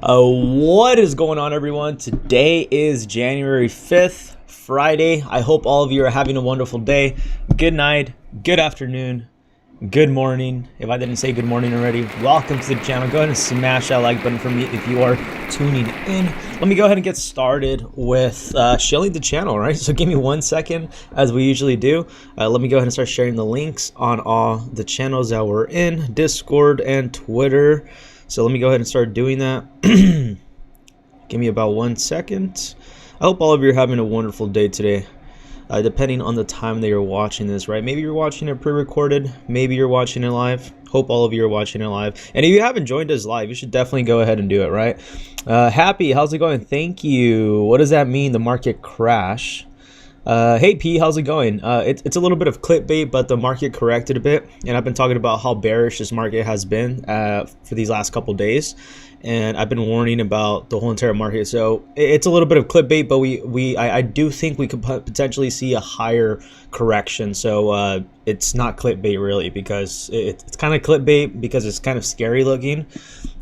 What is going on, everyone? Today is January 5th, Friday. I hope all of you are having a wonderful day. Good night, good afternoon, good morning. If I didn't say good morning already, welcome to the channel. Go ahead and smash that like button for me if you are tuning in. Let me go ahead and get started with sharing the channel, right? So give me 1 second, as we usually do. Let me go ahead and start sharing the links on all the channels that we're in, Discord and Twitter. So let me go ahead and start doing that. Give me about 1 second. I hope all of you are having a wonderful day today. Depending on the time that you're watching this, right? Maybe you're watching it pre-recorded. Maybe you're watching it live. Hope all of you are watching it live. And if you haven't joined us live, you should definitely go ahead and do it, right? Happy, how's it going? Thank you. What does that mean, the market crash? Hey P, how's it going? It's a little bit of clickbait, but the market corrected a bit, and I've been talking about how bearish this market has been for these last couple days, and I've been warning about the whole entire market. So it's a little bit of clickbait, but I do think we could potentially see a higher correction. So it's not clickbait really, because it's kind of clickbait because it's kind of scary looking,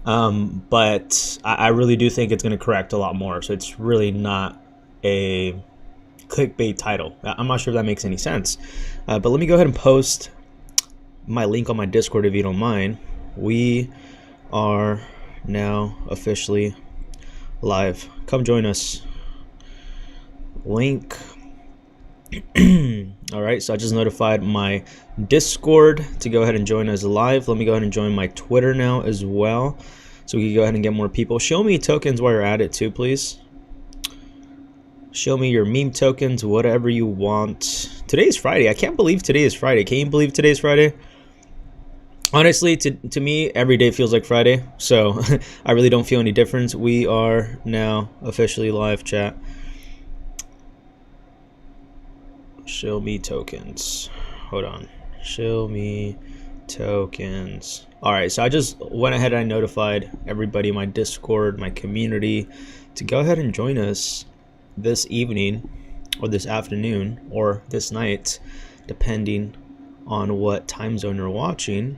but I really do think it's going to correct a lot more. So it's really not a clickbait title. I'm not sure if that makes any sense, but let me go ahead and post my link on my Discord if you don't mind. We are now officially live. Come join us. Link. All right, so I just notified my Discord to go ahead and join us live. Let me go ahead and join my Twitter now as well, so we can go ahead and get more people. Show me tokens while you're at it too, please. Show me your meme tokens, whatever you want. Today is Friday. I can't believe today is Friday. Can you believe today's Friday? Honestly, to me, every day feels like Friday. So I really don't feel any difference. We are now officially live, chat. Show me tokens. Hold on. Show me tokens. All right, so I just went ahead and I notified everybody in my Discord, my community, to go ahead and join us this evening or this afternoon or this night, depending on what time zone you're watching.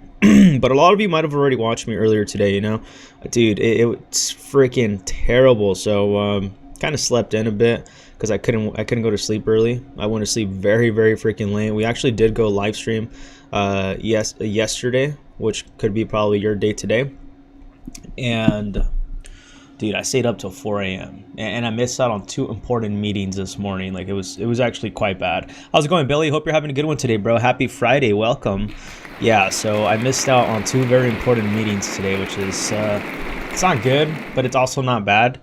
But a lot of you might have already watched me earlier today, you know. Dude, it's freaking terrible. So kind of slept in a bit because I couldn't go to sleep early. I went to sleep very freaking late. We actually did go live stream yesterday, which could be probably your day today. And dude, I stayed up till 4 a.m. and I missed out on 2 important meetings this morning. Like it was actually quite bad. How's it going, Billy? Hope you're having a good one today, bro. Happy Friday. Welcome. Yeah, so I missed out on 2 very important meetings today, which is it's not good, but it's also not bad.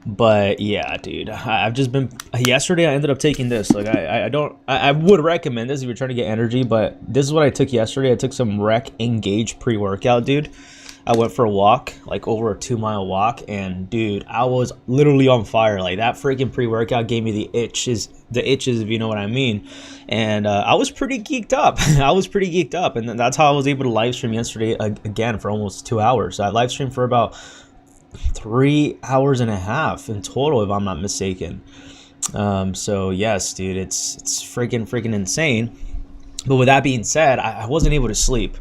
But yeah, dude, I've just been yesterday I ended up taking this. Like I would recommend this if you're trying to get energy, but this is what I took yesterday. I took some Rec Engage pre-workout, dude. I went for a walk, like over a 2-mile walk, and dude, I was literally on fire. Like that freaking pre-workout gave me the itches, if you know what I mean. And I was pretty geeked up. And that's how I was able to live stream yesterday again for almost 2 hours. I live streamed for about 3 hours and a half in total, if I'm not mistaken. So yes, dude, it's freaking insane. But with that being said, I wasn't able to sleep.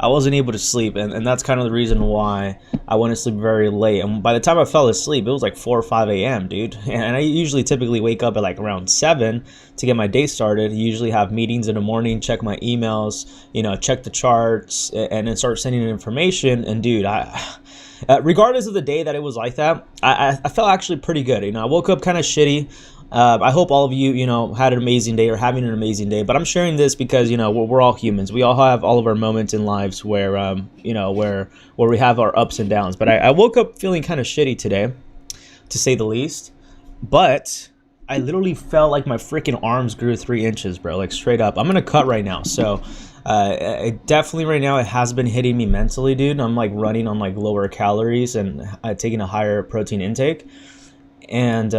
And that's kind of the reason why I went to sleep very late. And by the time I fell asleep, it was like 4 or 5 a.m., dude. And I usually typically wake up at like around 7 to get my day started. Usually have meetings in the morning, check my emails, you know, check the charts, and then start sending in information. And dude, regardless of the day that it was like that, I felt actually pretty good. You know, I woke up kind of shitty. I hope all of you, you know, had an amazing day or having an amazing day. But I'm sharing this because, you know, we're all humans. We all have all of our moments in lives where, you know, where we have our ups and downs. But I woke up feeling kind of shitty today, to say the least. But I literally felt like my freaking arms grew 3 inches, bro. Like straight up. I'm gonna cut right now. So definitely right now it has been hitting me mentally, dude. I'm like running on like lower calories and taking a higher protein intake. And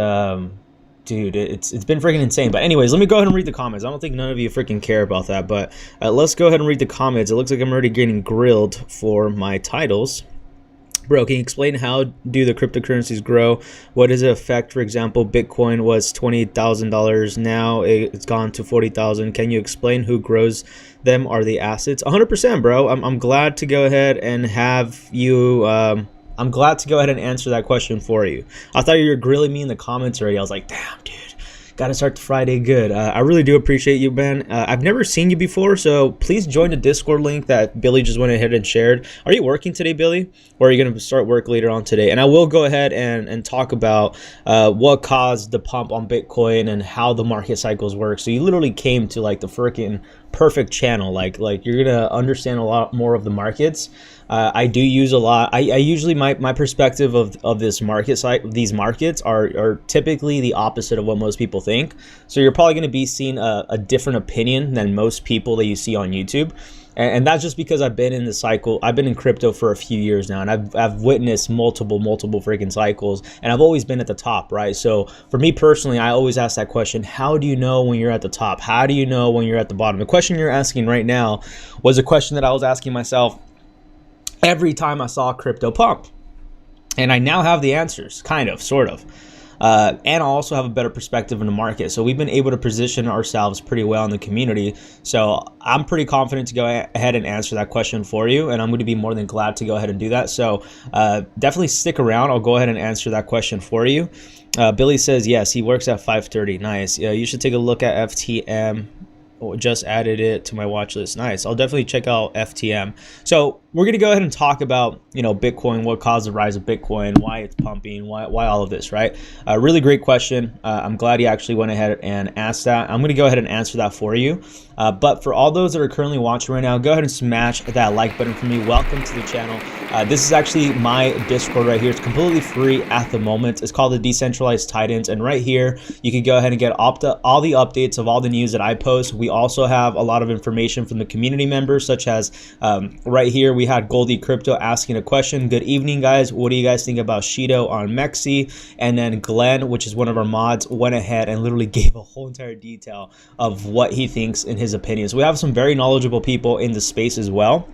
dude, it's been freaking insane. But anyways, let me go ahead and read the comments. I don't think none of you freaking care about that, but let's go ahead and read the comments. It looks like I'm already getting grilled for my titles. Bro, can you explain how do the cryptocurrencies grow? What does it affect? For example, Bitcoin was $20,000. Now it's gone to 40,000. Can you explain who grows them? Are the assets? 100%, bro. I'm glad to go ahead and have you I'm glad to go ahead and answer that question for you. I thought you were grilling me in the comments already. I was like, damn, dude. Got to start the Friday good. I really do appreciate you, Ben. I've never seen you before, so please join the Discord link that Billy just went ahead and shared. Are you working today, Billy? Or are you going to start work later on today? And I will go ahead and talk about what caused the pump on Bitcoin and how the market cycles work. So you literally came to like the freaking perfect channel. Like you're going to understand a lot more of the markets. I do use a lot. I usually my perspective of this market site, these markets are typically the opposite of what most people think. So you're probably going to be seeing a different opinion than most people that you see on YouTube. And that's just because I've been in the cycle. I've been in crypto for a few years now, and I've witnessed multiple freaking cycles, and I've always been at the top, right? So for me personally, I always ask that question: how do you know when you're at the top? How do you know when you're at the bottom? The question you're asking right now was a question that I was asking myself every time I saw crypto pump, and I now have the answers, kind of, sort of. And I also have a better perspective in the market. So we've been able to position ourselves pretty well in the community. So I'm pretty confident to go ahead and answer that question for you. And I'm going to be more than glad to go ahead and do that. So definitely stick around. I'll go ahead and answer that question for you. Billy says, yes, he works at 5:30. Nice. You should take a look at FTM. Just added it to my watch list. Nice. I'll definitely check out FTM. So we're going to go ahead and talk about, Bitcoin, what caused the rise of Bitcoin, why it's pumping, why all of this, right? Really great question. I'm glad you actually went ahead and asked that. I'm going to go ahead and answer that for you. But for all those that are currently watching right now, go ahead and smash that like button for me. Welcome to the channel. This is actually my Discord right here. It's completely free at the moment. It's called the Decentralized Titans. And right here, you can go ahead and get all the updates of all the news that I post. We also have a lot of information from the community members, such as right here, we had Goldie Crypto asking a question. Good evening, guys. What do you guys think about Shido on MEXC? And then Glenn, which is one of our mods, went ahead and literally gave a whole entire detail of what he thinks in his opinion. So we have some very knowledgeable people in the space as well.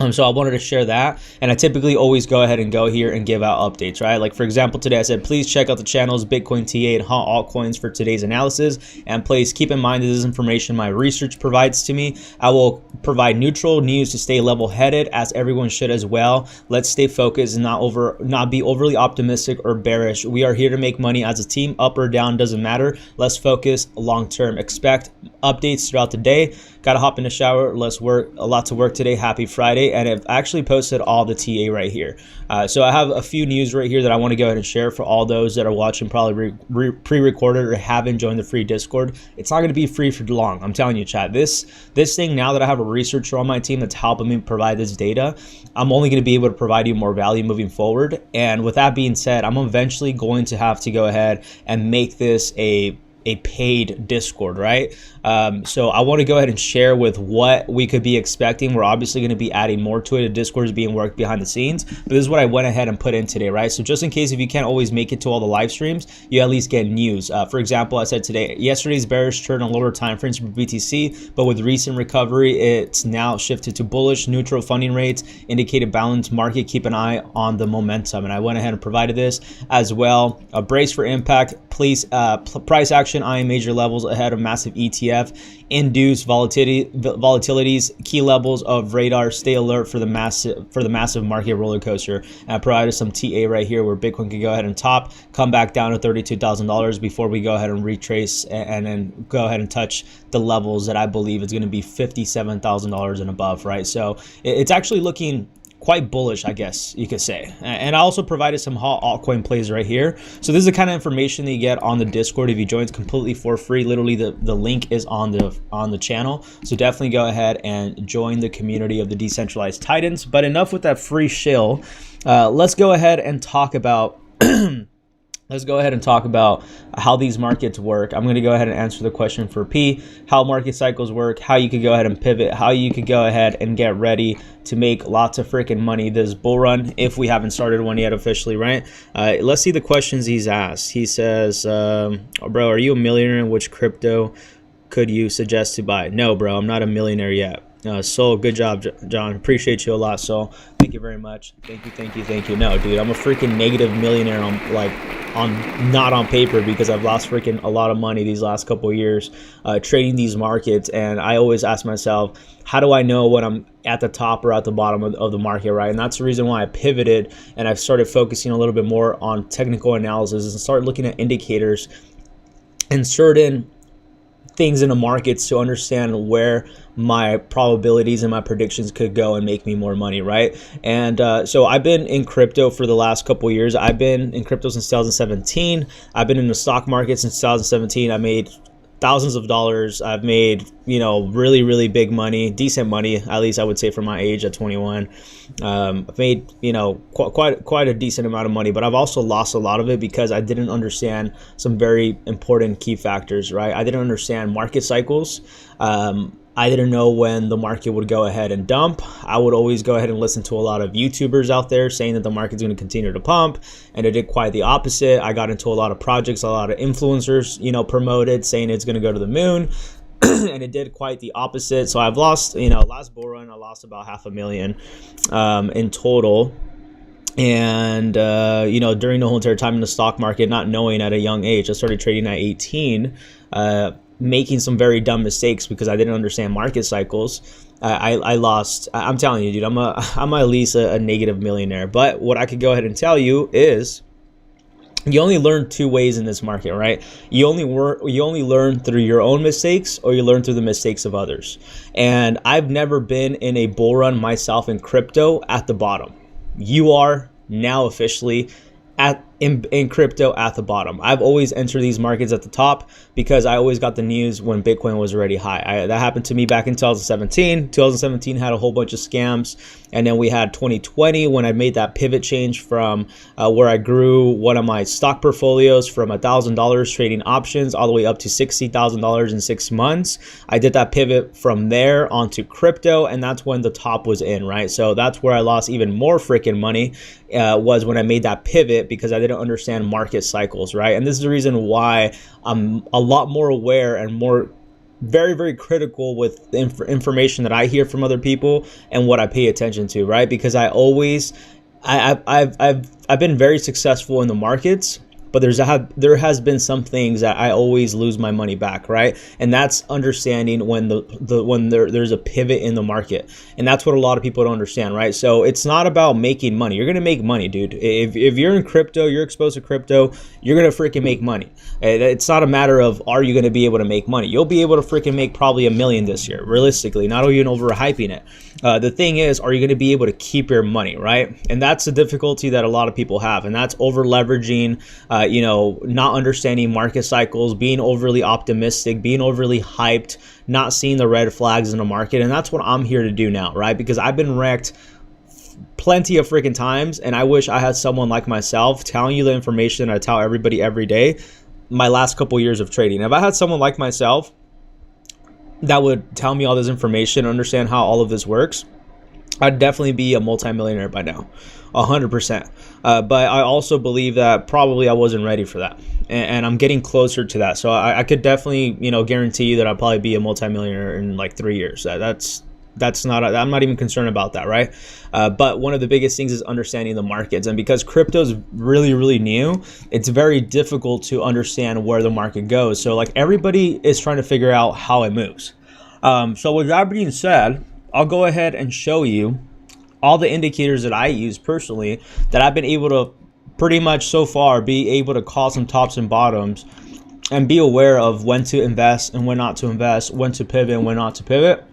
So I wanted to share that, and I typically always go ahead and go here and give out updates, right? Like for example, today I said, please check out the channels Bitcoin TA and hot altcoins for today's analysis, and please keep in mind that this is information my research provides to me. I will provide neutral news to stay level-headed, as everyone should as well. Let's stay focused and not be overly optimistic or bearish. We are here to make money as a team, up or down doesn't matter. Let's focus long-term. Expect updates throughout the day. Gotta hop in the shower. Let's work. A lot to work today. Happy Friday. And I've actually posted all the TA right here. So I have a few news right here that I want to go ahead and share for all those that are watching probably pre-recorded or haven't joined the free Discord. It's not going to be free for long. I'm telling you, chat. This thing, now that I have a researcher on my team that's helping me provide this data, I'm only going to be able to provide you more value moving forward. And with that being said, I'm eventually going to have to go ahead and make this a paid Discord, right? So I want to go ahead and share with what we could be expecting. We're obviously going to be adding more to it. The Discord is being worked behind the scenes, but this is what I went ahead and put in today, right? So just in case if you can't always make it to all the live streams, you at least get news. For example, I said today, yesterday's bearish turn on lower time frames for BTC, but with recent recovery, it's now shifted to bullish. Neutral funding rates indicate a balanced market. Keep an eye on the momentum. And I went ahead and provided this as well. A brace for impact. Please, price action eyeing major levels ahead of massive ETF. Induced volatilities, key levels of radar. Stay alert for the massive market roller coaster. And I provided some TA right here where Bitcoin could go ahead and top, come back down to $32,000 before we go ahead and retrace and then go ahead and touch the levels that I believe is going to be $57,000 and above, right? So it's actually looking quite bullish, I guess you could say. And I also provided some hot altcoin plays right here. So this is the kind of information that you get on the Discord if you join. It's completely for free. Literally the link is on the channel. So definitely go ahead and join the community of the Decentralized Titans. But enough with that free shill. Let's go ahead and talk about how these markets work. I'm going to go ahead and answer the question for P, how market cycles work, how you could go ahead and pivot, how you could go ahead and get ready to make lots of freaking money this bull run if we haven't started one yet officially, right? Let's see the questions he's asked. He says, bro, are you a millionaire? Which crypto could you suggest to buy? No, bro, I'm not a millionaire yet. So good job, John. Appreciate you a lot. So thank you very much. Thank you. No, dude, I'm a freaking negative millionaire on not on paper, because I've lost freaking a lot of money these last couple of years trading these markets. And I always ask myself, how do I know when I'm at the top or at the bottom of the market, right? And that's the reason why I pivoted and I've started focusing a little bit more on technical analysis and started looking at indicators and certain things in the markets to understand where my probabilities and my predictions could go and make me more money, right? And so I've been in crypto for the last couple of years. I've been in crypto since 2017. I've been in the stock market since 2017. I made thousands of dollars. I've made, really big money, decent money, at least I would say for my age at 21. I've made, quite a decent amount of money, but I've also lost a lot of it because I didn't understand some very important key factors, right? I didn't understand market cycles. I didn't know when the market would go ahead and dump. I would always go ahead and listen to a lot of YouTubers out there saying that the market's going to continue to pump, and it did quite the opposite. I got into a lot of projects, a lot of influencers, promoted saying it's going to go to the moon, and it did quite the opposite. So I've lost, last bull run, I lost about $500,000 in total. And, during the whole entire time in the stock market, not knowing at a young age, I started trading at 18, making some very dumb mistakes because I didn't understand market cycles. I lost, I'm telling you, dude, I'm at least a negative millionaire. But what I could go ahead and tell you is you only learn two ways in this market, right? You only learn through your own mistakes, or you learn through the mistakes of others. And I've never been in a bull run myself in crypto at the bottom. You are now officially in crypto at the bottom. I've always entered these markets at the top because I always got the news when Bitcoin was already high. That happened to me back in 2017. 2017 had a whole bunch of scams. And then we had 2020 when I made that pivot change from where I grew one of my stock portfolios from $1,000 trading options all the way up to $60,000 in 6 months. I did that pivot from there onto crypto, and that's when the top was in, right? So that's where I lost even more freaking money, was when I made that pivot because I didn't understand market cycles, right? And this is the reason why I'm a lot more aware and more very, very critical with the information that I hear from other people and what I pay attention to, right? Because I've been very successful in the markets, but there has been some things that I always lose my money back, right? And that's understanding when there's a pivot in the market, and that's what a lot of people don't understand, right? So it's not about making money. You're gonna make money, dude. If you're in crypto, you're exposed to crypto, you're gonna freaking make money. It's not a matter of are you gonna be able to make money. You'll be able to freaking make probably $1 million this year, realistically. Not even overhyping it. The thing is, are you gonna be able to keep your money, right? And that's the difficulty that a lot of people have, and that's over leveraging. Not understanding market cycles, being overly optimistic, being overly hyped, not seeing the red flags in the market. And that's what I'm here to do now, right? Because I've been wrecked plenty of freaking times, and I wish I had someone like myself telling you the information I tell everybody every day my last couple years of trading. If I had someone like myself that would tell me all this information, understand how all of this works, I'd definitely be a multimillionaire by now, 100%. But I also believe that probably I wasn't ready for that, and I'm getting closer to that. So I could definitely, guarantee you that I'll probably be a multimillionaire in like 3 years. That's not. I'm not even concerned about that, right? But one of the biggest things is understanding the markets, and because crypto is really, really new, it's very difficult to understand where the market goes. So like everybody is trying to figure out how it moves. So with that being said, I'll go ahead and show you all the indicators that I use personally that I've been able to pretty much so far be able to call some tops and bottoms and be aware of when to invest and when not to invest, when to pivot and when not to pivot.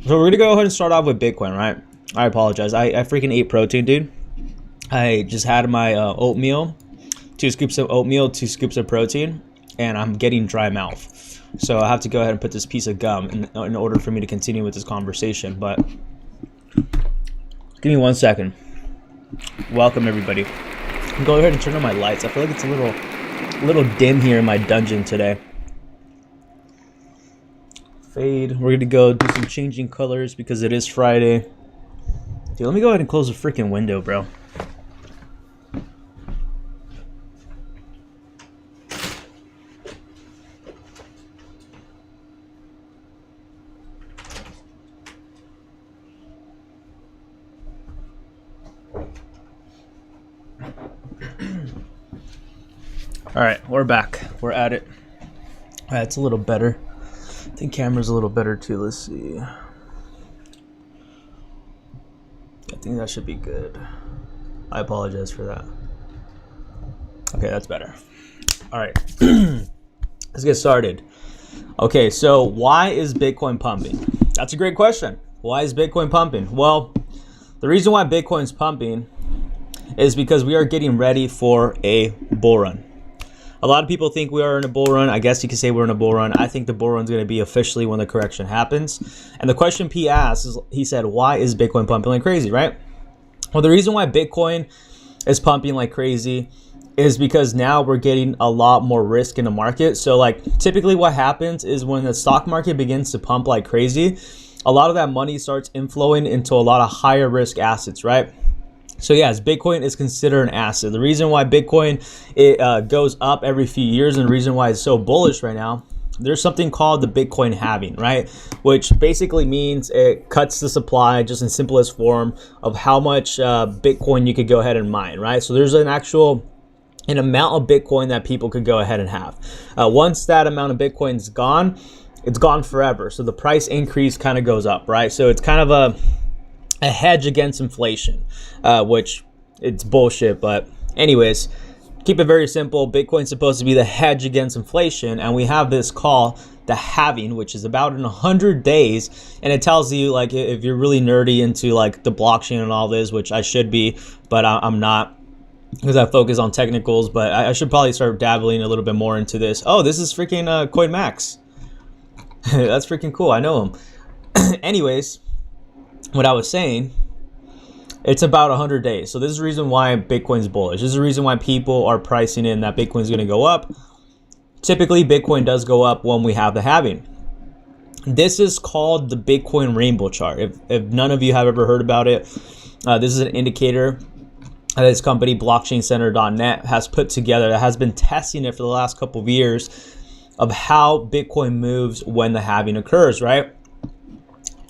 So we're gonna go ahead and start off with Bitcoin, right? I apologize. I freaking ate protein, dude. I just had my oatmeal, 2 scoops of oatmeal, 2 scoops of protein, and I'm getting dry mouth. So I have to go ahead and put this piece of gum in order for me to continue with this conversation. But give me 1 second. Welcome everybody. Go ahead and turn on my lights. I feel like it's a little dim here in my dungeon today. Fade. We're gonna go do some changing colors because it is Friday. Dude, let me go ahead and close the freaking window, bro. All right, we're back. We're at it. All right, it's a little better. I think camera's a little better too. Let's see. I think that should be good. I apologize for that. Okay, that's better. All right, let's get started. Okay, so why is Bitcoin pumping? That's a great question. Why is Bitcoin pumping? Well, the reason why Bitcoin's pumping is because we are getting ready for a bull run. A lot of people think we are in a bull run. I guess you could say we're in a bull run. I think the bull run is going to be officially when the correction happens. And the question P asked is, he said, why is Bitcoin pumping like crazy, right? Well, the reason why Bitcoin is pumping like crazy is because now we're getting a lot more risk in the market. So like typically what happens is when the stock market begins to pump like crazy, a lot of that money starts inflowing into a lot of higher risk assets, right? So yes, Bitcoin is considered an asset. The reason why Bitcoin goes up every few years and the reason why it's so bullish right now, there's something called the Bitcoin halving, right? Which basically means it cuts the supply, just in simplest form, of how much Bitcoin you could go ahead and mine, right? So there's an amount of Bitcoin that people could go ahead and have. Once that amount of Bitcoin is gone, it's gone forever. So the price increase kind of goes up, right? So it's kind of a hedge against inflation, which it's bullshit. But anyways, keep it very simple. Bitcoin's supposed to be the hedge against inflation. And we have this call, the halving, which is about in 100 days. And it tells you, like, if you're really nerdy into like the blockchain and all this, which I should be, but I'm not, because I focus on technicals. But I should probably start dabbling a little bit more into this. Oh, this is freaking CoinMax. That's freaking cool. I know him. Anyways, what I was saying, it's about 100 days. So this is the reason why Bitcoin's bullish. This is the reason why people are pricing in that Bitcoin's going to go up. Typically, Bitcoin does go up when we have the halving. This is called the Bitcoin rainbow chart. If none of you have ever heard about it, this is an indicator this company, blockchaincenter.net, has put together, that has been testing it for the last couple of years, of how Bitcoin moves when the halving occurs, right?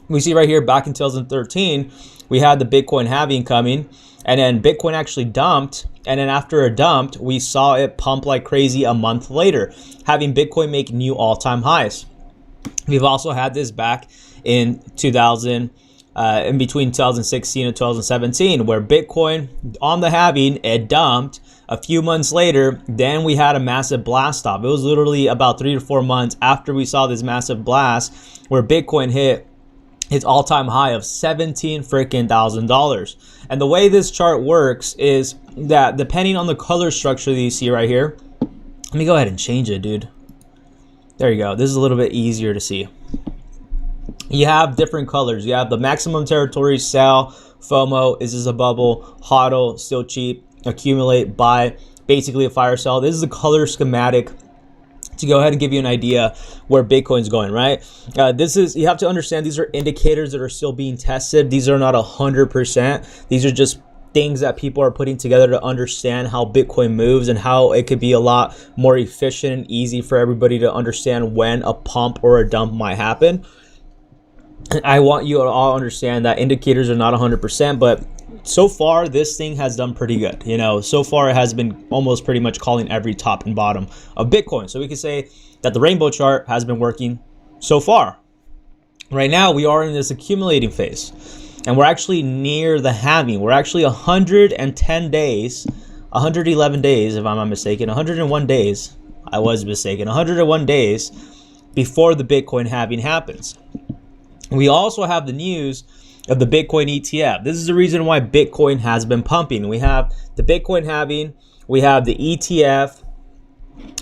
We see right here, back in 2013, we had the Bitcoin halving coming, and then Bitcoin actually dumped, and then after it dumped, we saw it pump like crazy a month later, having Bitcoin make new all-time highs. We've also had this back in in between 2016 and 2017, where Bitcoin on the halving, it dumped. A few months later, then we had a massive blast off. It was literally about 3 to 4 months after we saw this massive blast where Bitcoin hit its all-time high of $17,000. And the way this chart works is that depending on the color structure that you see right here, let me go ahead and change it, dude. There you go. This is a little bit easier to see. You have different colors. You have the maximum territory, sell, FOMO, is this a bubble, HODL, still cheap, accumulate, buy, basically a fire sale. This is the color schematic to go ahead and give you an idea where Bitcoin's going, right? You have to understand, these are indicators that are still being tested. These are not 100%. These are just things that people are putting together to understand how Bitcoin moves and how it could be a lot more efficient and easy for everybody to understand when a pump or a dump might happen. I want you to all understand that indicators are not 100%, but so far this thing has done pretty good. You know, so far it has been almost pretty much calling every top and bottom of Bitcoin. So we can say that the rainbow chart has been working so far. Right now we are in this accumulating phase, and we're actually near the halving. We're actually 111 days, if I'm not mistaken, 101 days. I was mistaken, 101 days before the Bitcoin halving happens. We also have the news of the Bitcoin ETF. This is the reason why Bitcoin has been pumping. We have the Bitcoin halving, we have the ETF,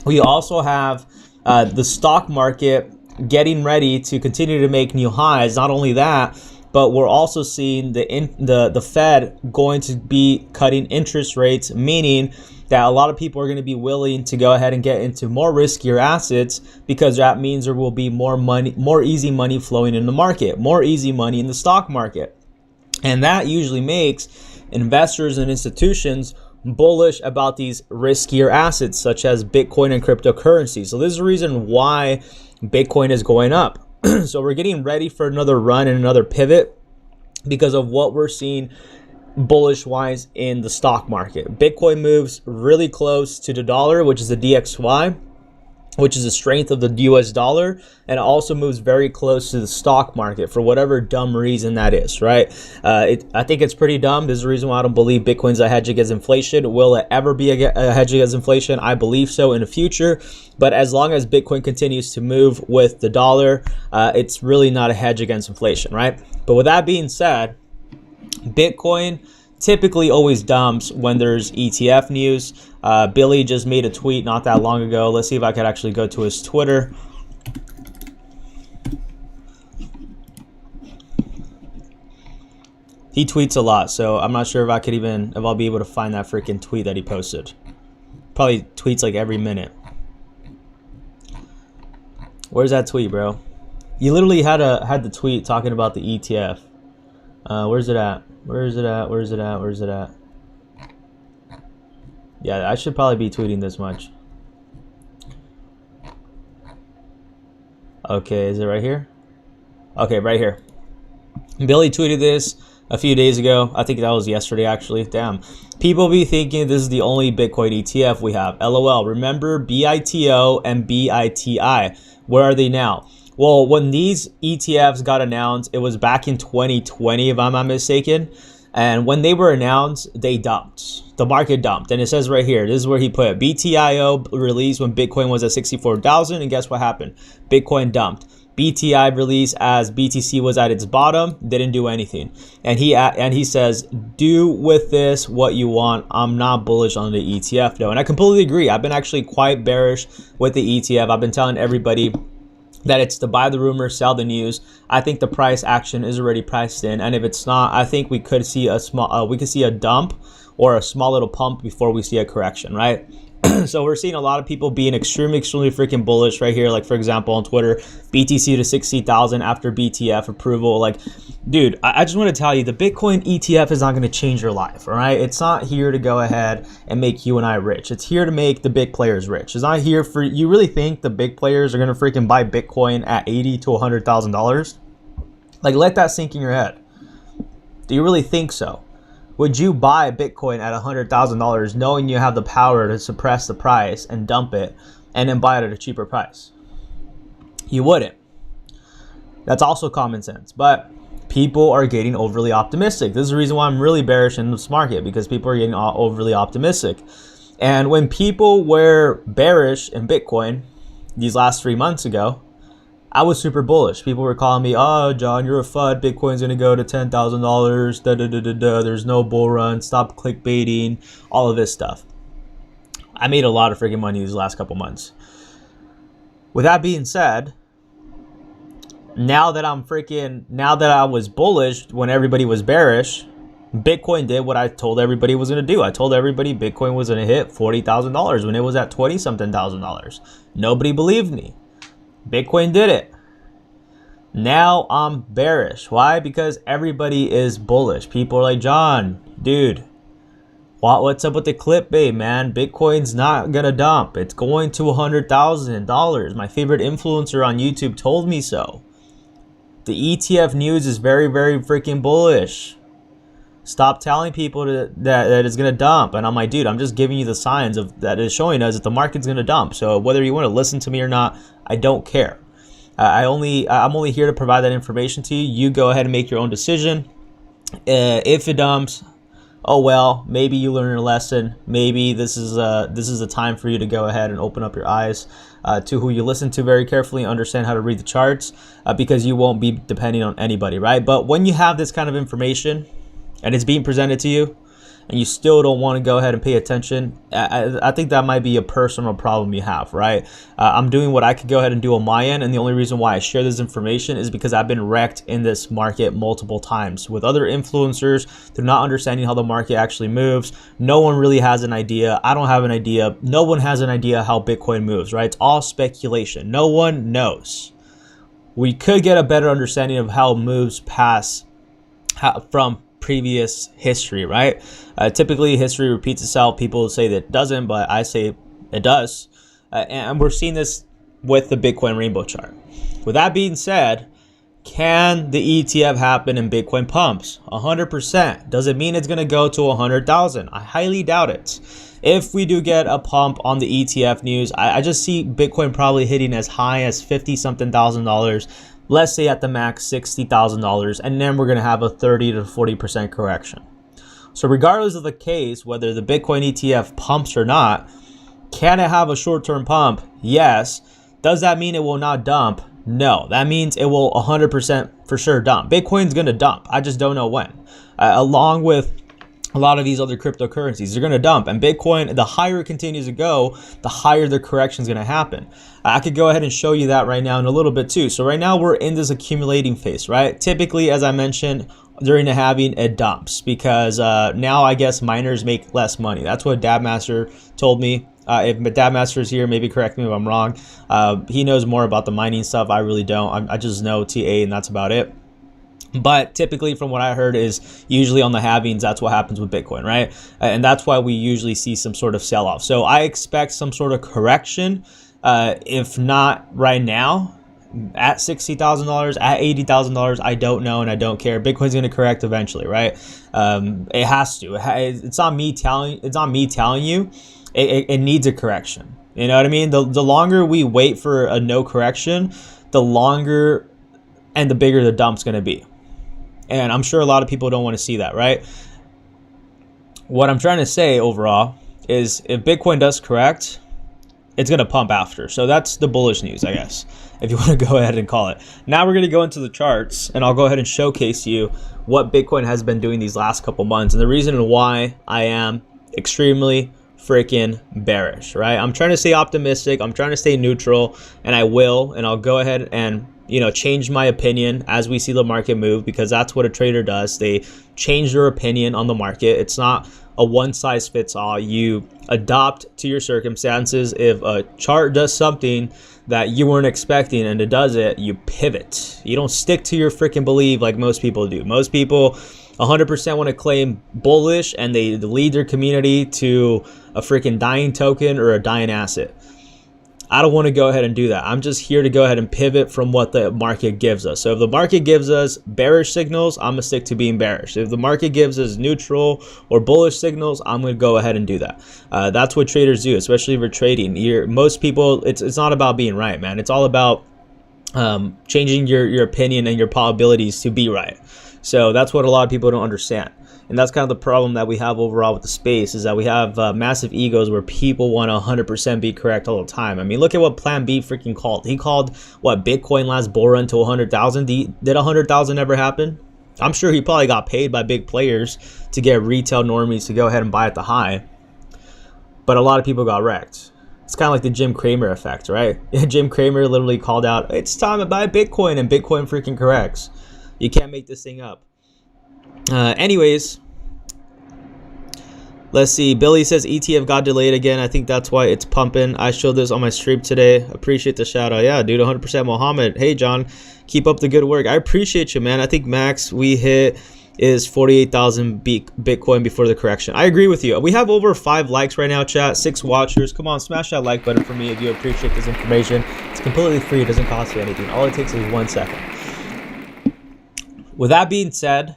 we also have the stock market getting ready to continue to make new highs. Not only that, but we're also seeing the Fed going to be cutting interest rates, meaning that a lot of people are going to be willing to go ahead and get into more riskier assets, because that means there will be more money, more easy money flowing in the market, more easy money in the stock market. And that usually makes investors and institutions bullish about these riskier assets such as Bitcoin and cryptocurrency. So this is the reason why Bitcoin is going up. So we're getting ready for another run and another pivot because of what we're seeing bullish wise in the stock market. Bitcoin moves really close to the dollar, which is the DXY, which is the strength of the US dollar, and it also moves very close to the stock market for whatever dumb reason that is, right? I think it's pretty dumb. This is the reason why I don't believe Bitcoin's a hedge against inflation. Will it ever be a hedge against inflation? I believe so in the future, but as long as Bitcoin continues to move with the dollar, it's really not a hedge against inflation, right? But with that being said, Bitcoin typically always dumps when there's ETF news. Billy just made a tweet not that long ago. Let's see if I could actually go to his Twitter. He tweets a lot, so I'm not sure if I'll be able to find that freaking tweet that he posted. Probably tweets like every minute. Where's that tweet, bro? You literally had the tweet talking about the ETF. Where's it at? Where's it at? Yeah, I should probably be tweeting this much. Okay, is it right here? Okay, right here. Billy tweeted this a few days ago. I think that was yesterday, actually. Damn. People be thinking this is the only Bitcoin ETF we have. LOL. Remember BITO and BITI. Where are they now? Well, when these ETFs got announced, it was back in 2020, if I'm not mistaken. And when they were announced, they dumped. The market dumped. And it says right here, this is where he put it. BTIO released when Bitcoin was at 64,000. And guess what happened? Bitcoin dumped. BTI released as BTC was at its bottom. Didn't do anything. And he says, do with this what you want. I'm not bullish on the ETF though. And I completely agree. I've been actually quite bearish with the ETF. I've been telling everybody that it's to buy the rumor, sell the news. I think the price action is already priced in, and if it's not, I think we could see a dump or a small little pump before we see a correction, right? So we're seeing a lot of people being extremely freaking bullish right here. Like, for example, on Twitter, BTC to 60,000 after BTF approval. Like, dude, I just want to tell you, the Bitcoin ETF is not going to change your life, all right? It's not here to go ahead and make you and I rich. It's here to make the big players rich. It's not here for, you really think the big players are going to freaking buy Bitcoin at $80,000 to $100,000? Like, let that sink in your head. Do you really think so? Would you buy Bitcoin at $100,000 knowing you have the power to suppress the price and dump it and then buy it at a cheaper price? You wouldn't. That's also common sense. But people are getting overly optimistic. This is the reason why I'm really bearish in this market, because people are getting overly optimistic. And when people were bearish in Bitcoin these last 3 months ago, I was super bullish. People were calling me, oh, John, you're a FUD. Bitcoin's going to go to $10,000. There's no bull run. Stop clickbaiting. All of this stuff. I made a lot of freaking money these last couple months. With that being said, now that I was bullish when everybody was bearish, Bitcoin did what I told everybody it was going to do. I told everybody Bitcoin was going to hit $40,000 when it was at 20-something thousand dollars. Nobody believed me. Bitcoin did it. Now I'm bearish. Why? Because everybody is bullish. People are like, John, dude, what's up with the clickbait, man? Bitcoin's not gonna dump. It's going to $100,000. My favorite influencer on YouTube told me so. The ETF news is very freaking bullish. Stop telling people that it's going to dump. And I'm like, dude, I'm just giving you the signs that is showing us that the market's going to dump. So whether you want to listen to me or not, I don't care. I'm only here to provide that information to you. You go ahead and make your own decision. If it dumps, oh well, maybe you learn a lesson. Maybe this is a time for you to go ahead and open up your eyes to who you listen to very carefully, understand how to read the charts, because you won't be depending on anybody, right? But when you have this kind of information and it's being presented to you, and you still don't want to go ahead and pay attention, I think that might be a personal problem you have, right? I'm doing what I could go ahead and do on my end, and the only reason why I share this information is because I've been wrecked in this market multiple times with other influencers. They're not understanding how the market actually moves. No one really has an idea. I don't have an idea. No one has an idea how Bitcoin moves, right? It's all speculation. No one knows. We could get a better understanding of how it moves from previous history, right? Typically history repeats itself. People say that it doesn't, but I say it does. And we're seeing this with the Bitcoin rainbow chart. With that being said, Can the ETF happen in Bitcoin pumps? 100%. Does it mean it's going to go to 100,000? I highly doubt it. If we do get a pump on the ETF news, I just see Bitcoin probably hitting as high as 50 something thousand dollars. Let's say at the max $60,000, and then we're going to have a 30 to 40% correction. So regardless of the case, whether the Bitcoin ETF pumps or not, can it have a short-term pump? Yes. Does that mean it will not dump? No. That means it will 100% for sure dump. Bitcoin's going to dump. I just don't know when. Along with a lot of these other cryptocurrencies, they're going to dump. And Bitcoin, the higher it continues to go, the higher the correction is going to happen. I could go ahead and show you that right now in a little bit too. So right now we're in this accumulating phase, right? Typically, as I mentioned, during the halving, it dumps because now I guess miners make less money. That's what Dabmaster told me. If Dabmaster is here, maybe correct me if I'm wrong. He knows more about the mining stuff. I really don't. I just know TA and that's about it. But typically from what I heard is usually on the halvings, that's what happens with Bitcoin, right? And that's why we usually see some sort of sell-off. So I expect some sort of correction, if not right now, at $60,000, at $80,000, I don't know and I don't care. Bitcoin's going to correct eventually, right? It has to. It's not me telling you. It needs a correction. You know what I mean? The longer we wait for a no correction, the longer and the bigger the dump's going to be. And I'm sure a lot of people don't want to see that, right? What I'm trying to say overall is if Bitcoin does correct, it's going to pump after. So that's the bullish news, I guess, if you want to go ahead and call it. Now we're going to go into the charts, and I'll go ahead and showcase you what Bitcoin has been doing these last couple months and the reason why I am extremely freaking bearish, right? I'm trying to stay optimistic. I'm trying to stay neutral, and I will, and I'll go ahead and change my opinion as we see the market move, because that's what a trader does. They change their opinion on the market. It's not a one size fits all. You adopt to your circumstances. If a chart does something that you weren't expecting and it does it, you pivot. You don't stick to your freaking belief like most people do. Most people 100% want to claim bullish and they lead their community to a freaking dying token or a dying asset. I don't want to go ahead and do that. I'm just here to go ahead and pivot from what the market gives us. So if the market gives us bearish signals, I'm going to stick to being bearish. If the market gives us neutral or bullish signals, I'm going to go ahead and do that. That's what traders do, especially if you're trading. Most people, it's not about being right, man. It's all about changing your opinion and your probabilities to be right. So that's what a lot of people don't understand. And that's kind of the problem that we have overall with the space, is that we have massive egos where people want to 100% be correct all the time. I mean, look at what Plan B freaking called. He called, what, Bitcoin last bull run to 100,000? Did 100,000 ever happen? I'm sure he probably got paid by big players to get retail normies to go ahead and buy at the high. But a lot of people got wrecked. It's kind of like the Jim Cramer effect, right? Jim Cramer literally called out, it's time to buy Bitcoin, and Bitcoin freaking corrects. You can't make this thing up. Anyways, let's see. Billy says ETF got delayed again. I think that's why it's pumping. I showed this on my stream today. Appreciate the shout out. Yeah, dude, 100% Mohammed. Hey, John, keep up the good work. I appreciate you, man. I think max we hit is 48,000 Bitcoin before the correction. I agree with you. We have over 5 likes right now, chat. 6 watchers. Come on, smash that like button for me if you appreciate this information. It's completely free. It doesn't cost you anything. All it takes is 1 second. With that being said,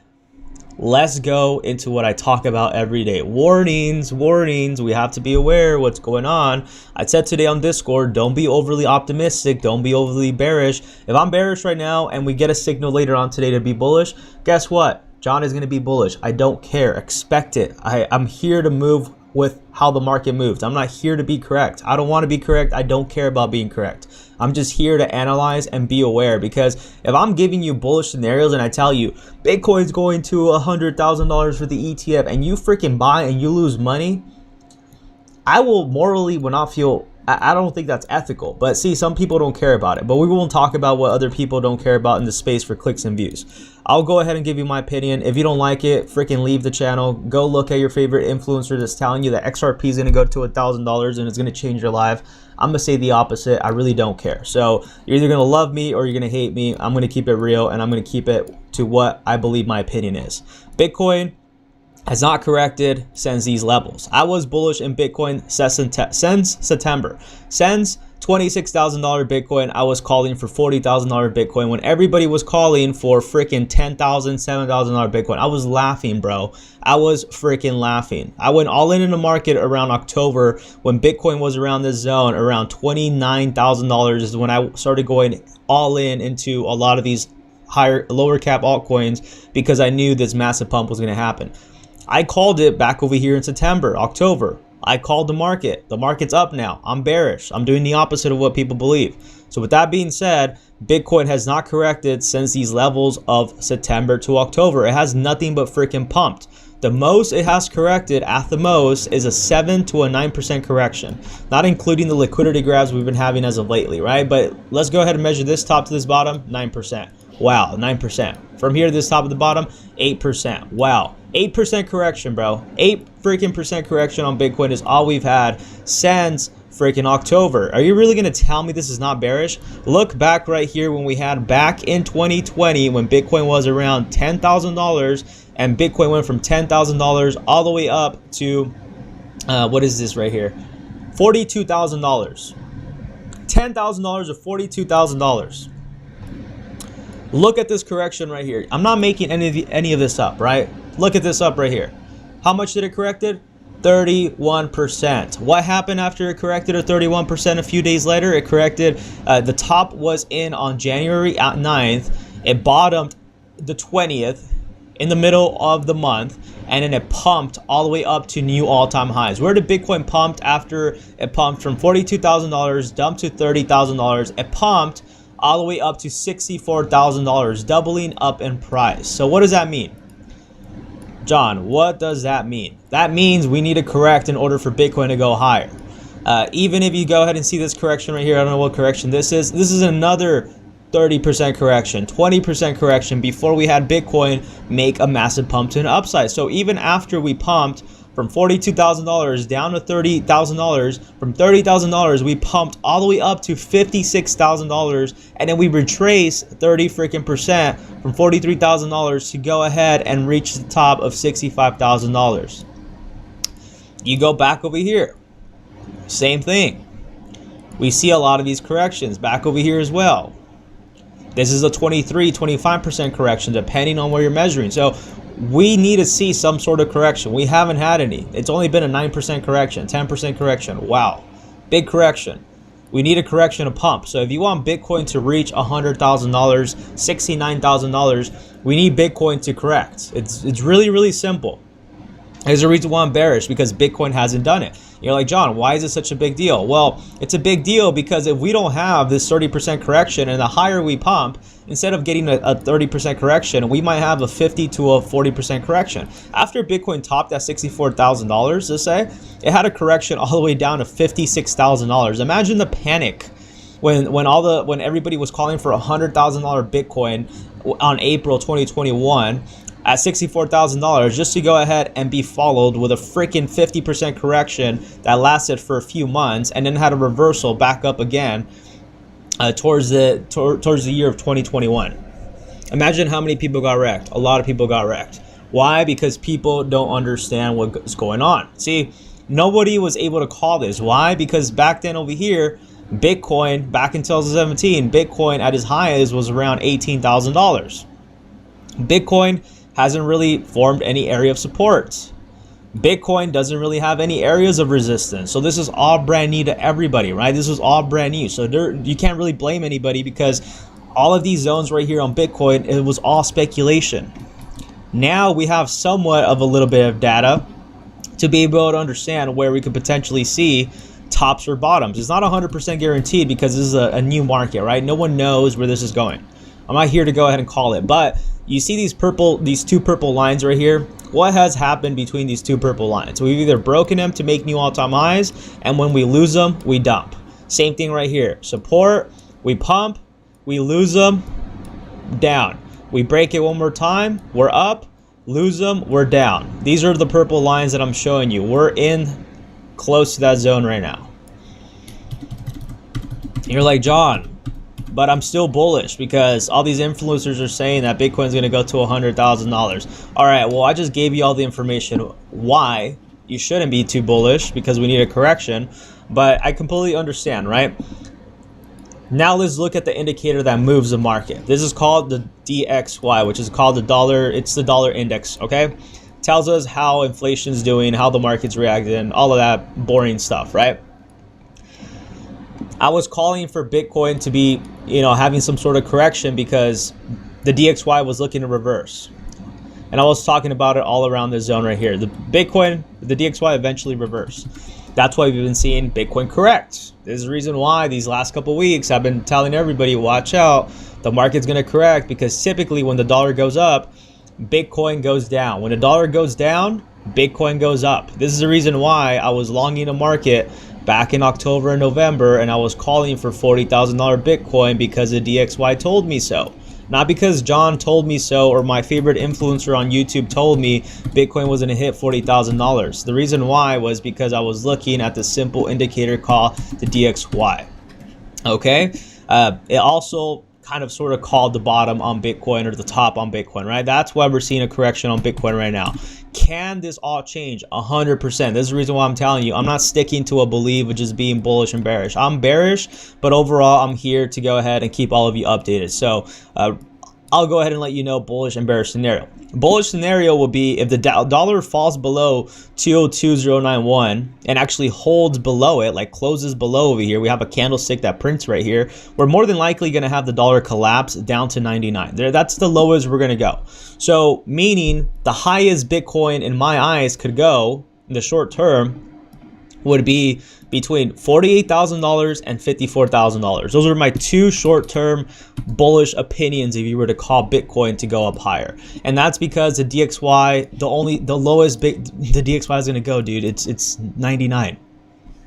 let's go into what I talk about every day. Warnings. We have to be aware what's going on. I said today on Discord, don't be overly optimistic. Don't be overly bearish. If I'm bearish right now and we get a signal later on today to be bullish, guess what? John is going to be bullish. I don't care. Expect it. I'm here to move with how the market moves. I'm not here to be correct. I don't want to be correct. I don't care about being correct. I'm just here to analyze and be aware, because if I'm giving you bullish scenarios and I tell you Bitcoin's going to $100,000 for the ETF and you freaking buy and you lose money, I will not feel, I don't think that's ethical. But see, some people don't care about it. But we won't talk about what other people don't care about in the space for clicks and views. I'll go ahead and give you my opinion. If you don't like it, freaking leave the channel. Go look at your favorite influencer that's telling you that XRP is going to go to $1,000 and it's going to change your life. I'm going to say the opposite. I really don't care. So you're either going to love me or you're going to hate me. I'm going to keep it real, and I'm going to keep it to what I believe my opinion is. Bitcoin, has not corrected since these levels. I was bullish in Bitcoin since September. Since $26,000 Bitcoin, I was calling for $40,000 Bitcoin when everybody was calling for freaking $10,000, $7,000 Bitcoin. I was laughing, bro. I was freaking laughing. I went all in the market around October when Bitcoin was around this zone, around $29,000 is when I started going all in into a lot of these lower cap altcoins because I knew this massive pump was going to happen. I called it back over here in September, October. I called the market. The market's up now. I'm bearish. I'm doing the opposite of what people believe. So with that being said, Bitcoin has not corrected since these levels of September to October. It has nothing but freaking pumped. The most it has corrected at the most is a 7 to a 9% correction, not including the liquidity grabs we've been having as of lately, right? But let's go ahead and measure this top to this bottom, 9%. Wow, 9%. From here to this top of the bottom, 8%. Wow, 8% correction, bro. 8 freaking percent correction on Bitcoin is all we've had since freaking October. Are you really going to tell me this is not bearish? Look back right here when we had back in 2020 when Bitcoin was around $10,000 and Bitcoin went from $10,000 all the way up to, what is this right here? $42,000. $10,000 or $42,000. Look at this correction right here. I'm not making any of this up, right? Look at this up right here. How much did it corrected? 31%. What happened after it corrected at 31% a few days later? It corrected, the top was in on January 9th. It bottomed the 20th in the middle of the month, and then it pumped all the way up to new all-time highs. Where did Bitcoin pumped after it pumped from $42,000, dumped to $30,000? It pumped all the way up to $64,000, doubling up in price. So what does that mean? John, what does that mean? That means we need to correct in order for Bitcoin to go higher. Even if you go ahead and see this correction right here, I don't know what correction this is. This is another 30% correction, 20% correction before we had Bitcoin make a massive pump to an upside. So even after we pumped from $42,000 down to $30,000, from $30,000 we pumped all the way up to $56,000, and then we retraced 30 freaking percent from $43,000 to go ahead and reach the top of $65,000. You go back over here, same thing. We see a lot of these corrections back over here as well. This is a 23, 25% correction depending on where you're measuring. So we need to see some sort of correction. We haven't had any. It's only been a 9% correction, 10% correction. Wow, big correction. We need a correction to pump. So if you want Bitcoin to reach $100,000, $69,000, we need Bitcoin to correct. It's really, really simple. There's a reason why I'm bearish, because Bitcoin hasn't done it. You're like, John, why is it such a big deal? Well, it's a big deal because if we don't have this 30% correction, and the higher we pump, instead of getting a 30% correction, we might have a 50 to a 40% correction. After Bitcoin topped at $64,000, let's say, it had a correction all the way down to $56,000. Imagine the panic when everybody was calling for $100,000 Bitcoin on April 2021. At $64,000, just to go ahead and be followed with a freaking 50% correction that lasted for a few months and then had a reversal back up again towards the year of 2021. Imagine how many people got wrecked. A lot of people got wrecked. Why? Because people don't understand what's going on. See, nobody was able to call this. Why? Because back then over here, Bitcoin, back in 2017, Bitcoin at its highest was around $18,000. Bitcoin hasn't really formed any area of support. Bitcoin doesn't really have any areas of resistance. So this is all brand new to everybody, right? This is all brand new. So you can't really blame anybody, because all of these zones right here on Bitcoin, it was all speculation. Now we have somewhat of a little bit of data to be able to understand where we could potentially see tops or bottoms. It's not 100% guaranteed because this is a new market, right? No one knows where this is going. I'm not here to go ahead and call it, but you see these two purple lines right here. What has happened between these two purple lines? We've either broken them to make new all-time highs, and when we lose them, we dump. Same thing right here. Support, we pump, we lose them, down. We break it one more time, we're up, lose them, we're down. These are the purple lines that I'm showing you. We're in close to that zone right now. You're like, John, but I'm still bullish because all these influencers are saying that Bitcoin's going to go to $100,000. All right, well, I just gave you all the information why you shouldn't be too bullish, because we need a correction, but I completely understand, right? Now let's look at the indicator that moves the market. This is called the DXY, which is called the dollar. It's the dollar index, okay? Tells us how inflation's doing, how the market's reacting, all of that boring stuff, right? I was calling for Bitcoin to be, having some sort of correction because the DXY was looking to reverse. And I was talking about it all around this zone right here. The DXY eventually reversed. That's why we've been seeing Bitcoin correct. There's a reason why these last couple weeks I've been telling everybody, watch out, the market's going to correct, because typically when the dollar goes up, Bitcoin goes down. When the dollar goes down, Bitcoin goes up. This is the reason why I was longing the market back in October and November, and I was calling for $40,000 Bitcoin because the DXY told me so. Not because John told me so or my favorite influencer on YouTube told me Bitcoin was going to hit $40,000. The reason why was because I was looking at the simple indicator called the DXY. Okay? It also kind of sort of called the bottom on Bitcoin or the top on Bitcoin, right? That's why we're seeing a correction on Bitcoin right now. Can this all change? 100%. This is the reason why I'm telling you, I'm not sticking to a belief of just being bullish and bearish. I'm bearish, but overall, I'm here to go ahead and keep all of you updated. So I'll go ahead and let you know bullish and bearish scenario. Bullish scenario will be if the dollar falls below 202.091 and actually holds below it, like closes below over here. We have a candlestick that prints right here. We're more than likely going to have the dollar collapse down to 99. That's the lowest we're going to go. So meaning the highest Bitcoin in my eyes could go in the short term would be between $48,000 and $54,000. Those are my two short-term bullish opinions if you were to call Bitcoin to go up higher. And that's because the DXY, the lowest the DXY is going to go, dude, it's 99.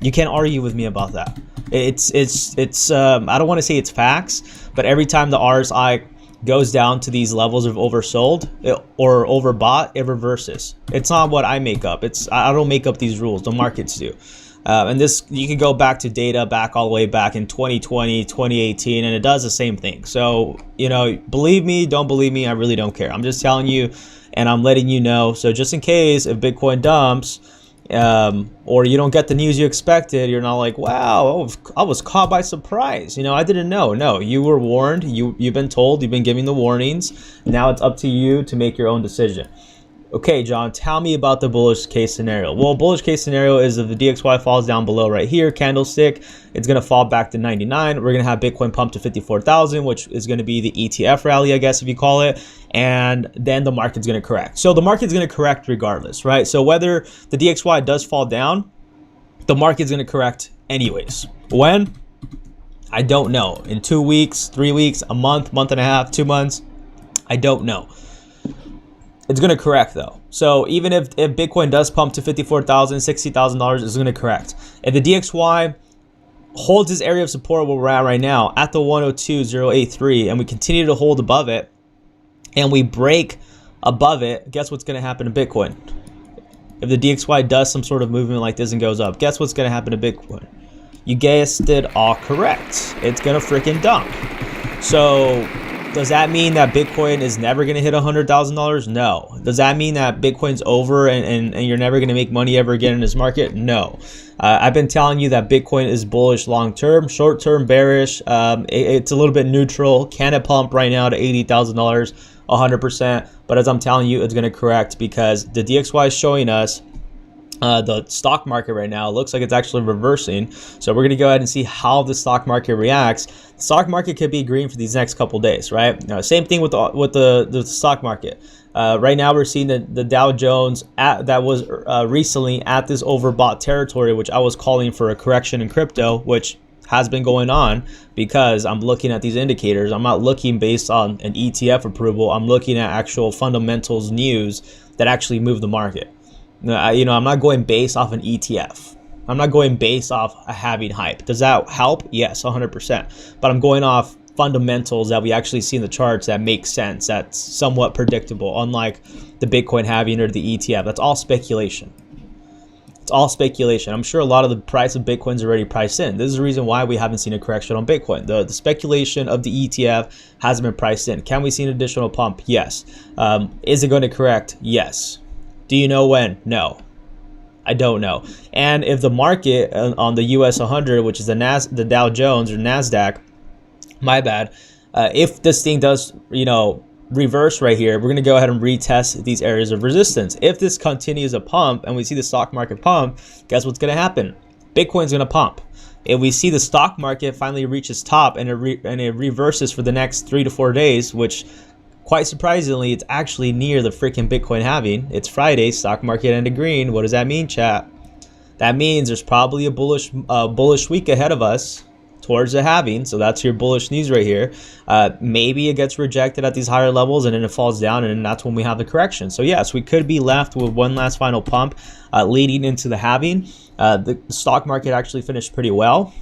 You can't argue with me about that. It's I don't want to say it's facts, but every time the RSI goes down to these levels of oversold or overbought, it reverses. It's not what I make up. I don't make up these rules. The markets do. And this, you can go back to data back all the way back in 2020, 2018, and it does the same thing. So, believe me, don't believe me, I really don't care. I'm just telling you, and I'm letting you know. So just in case if Bitcoin dumps, or you don't get the news you expected, you're not like, wow, I was caught by surprise. I didn't know. No, you were warned. You've been told. You've been giving the warnings. Now it's up to you to make your own decision. Okay, John, tell me about the bullish case scenario. Well, bullish case scenario is if the DXY falls down below right here, candlestick, it's going to fall back to 99. We're going to have Bitcoin pump to 54,000, which is going to be the ETF rally, I guess, if you call it. And then the market's going to correct. So the market's going to correct regardless, right? So whether the DXY does fall down, the market's going to correct anyways. When? I don't know. In 2 weeks, 3 weeks, a month, month and a half, 2 months, I don't know. It's going to correct though. So even if Bitcoin does pump to $54,000, $60,000, it's going to correct. If the DXY holds this area of support where we're at right now at the 102.083 and we continue to hold above it and we break above it, guess what's going to happen to Bitcoin? If the DXY does some sort of movement like this and goes up, guess what's going to happen to Bitcoin? You guessed it all correct. It's going to freaking dump. So does that mean that Bitcoin is never going to hit $100,000? No. Does that mean that Bitcoin's over and you're never going to make money ever again in this market? No. I've been telling you that Bitcoin is bullish long-term, short-term bearish. It's a little bit neutral. Can it pump right now to $80,000? 100%. But as I'm telling you, it's going to correct because the DXY is showing us the stock market right now looks like it's actually reversing. So we're going to go ahead and see how the stock market reacts. The stock market could be green for these next couple days, right? Same thing with the stock market. Right now we're seeing the Dow Jones that was recently at this overbought territory, which I was calling for a correction in crypto, which has been going on because I'm looking at these indicators. I'm not looking based on an ETF approval. I'm looking at actual fundamentals news that actually move the market. I'm not going based off an ETF. I'm not going based off a halving hype. Does that help? Yes, 100%. But I'm going off fundamentals that we actually see in the charts that make sense, that's somewhat predictable, unlike the Bitcoin halving or the ETF. That's all speculation. It's all speculation. I'm sure a lot of the price of Bitcoin's already priced in. This is the reason why we haven't seen a correction on Bitcoin. The speculation of the ETF hasn't been priced in. Can we see an additional pump? Yes. Is it going to correct? Yes. Do you know when? No. I don't know. And if the market on the US 100, which is the Dow Jones or NASDAQ, my bad, if this thing does, reverse right here, we're going to go ahead and retest these areas of resistance. If this continues a pump and we see the stock market pump, guess what's going to happen? Bitcoin's going to pump. If we see the stock market finally reach its top and it reverses for the next 3 to 4 days, which quite surprisingly, it's actually near the freaking Bitcoin halving. It's Friday, stock market ended green. What does that mean, chat? That means there's probably a bullish week ahead of us towards the halving. So that's your bullish news right here. Maybe it gets rejected at these higher levels and then it falls down, and then that's when we have the correction. So yes, we could be left with one last final pump leading into the halving. The stock market actually finished pretty well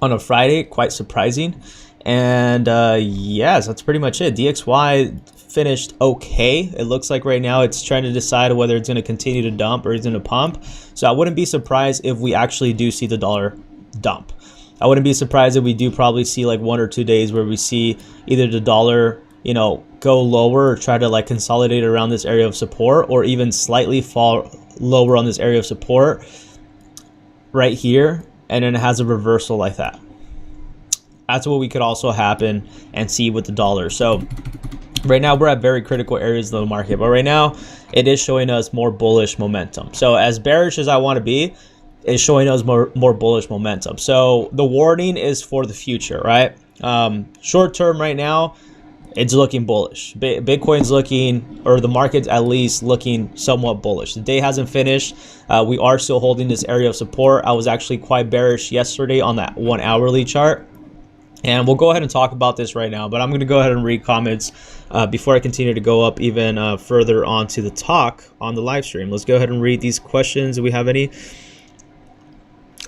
on a Friday, quite surprising. And yes, that's pretty much it. DXY finished okay. It looks like right now it's trying to decide whether it's going to continue to dump or it's going to pump. So I wouldn't be surprised if we actually do see the dollar dump. I wouldn't be surprised if we do probably see like 1 or 2 days where we see either the dollar, go lower or try to like consolidate around this area of support, or even slightly fall lower on this area of support right here, and then it has a reversal like that. That's what we could also happen and see with the dollar. So right now we're at very critical areas of the market, but right now it is showing us more bullish momentum. So as bearish as I want to be, it's showing us more bullish momentum. So the warning is for the future, right? Short term right now, it's looking bullish. Bitcoin's looking, or the market's at least looking somewhat bullish. The day hasn't finished. We are still holding this area of support. I was actually quite bearish yesterday on that 1 hourly chart. And we'll go ahead and talk about this right now, but I'm going to go ahead and read comments before I continue to go up even further onto the talk on the live stream. Let's go ahead and read these questions. Do we have any?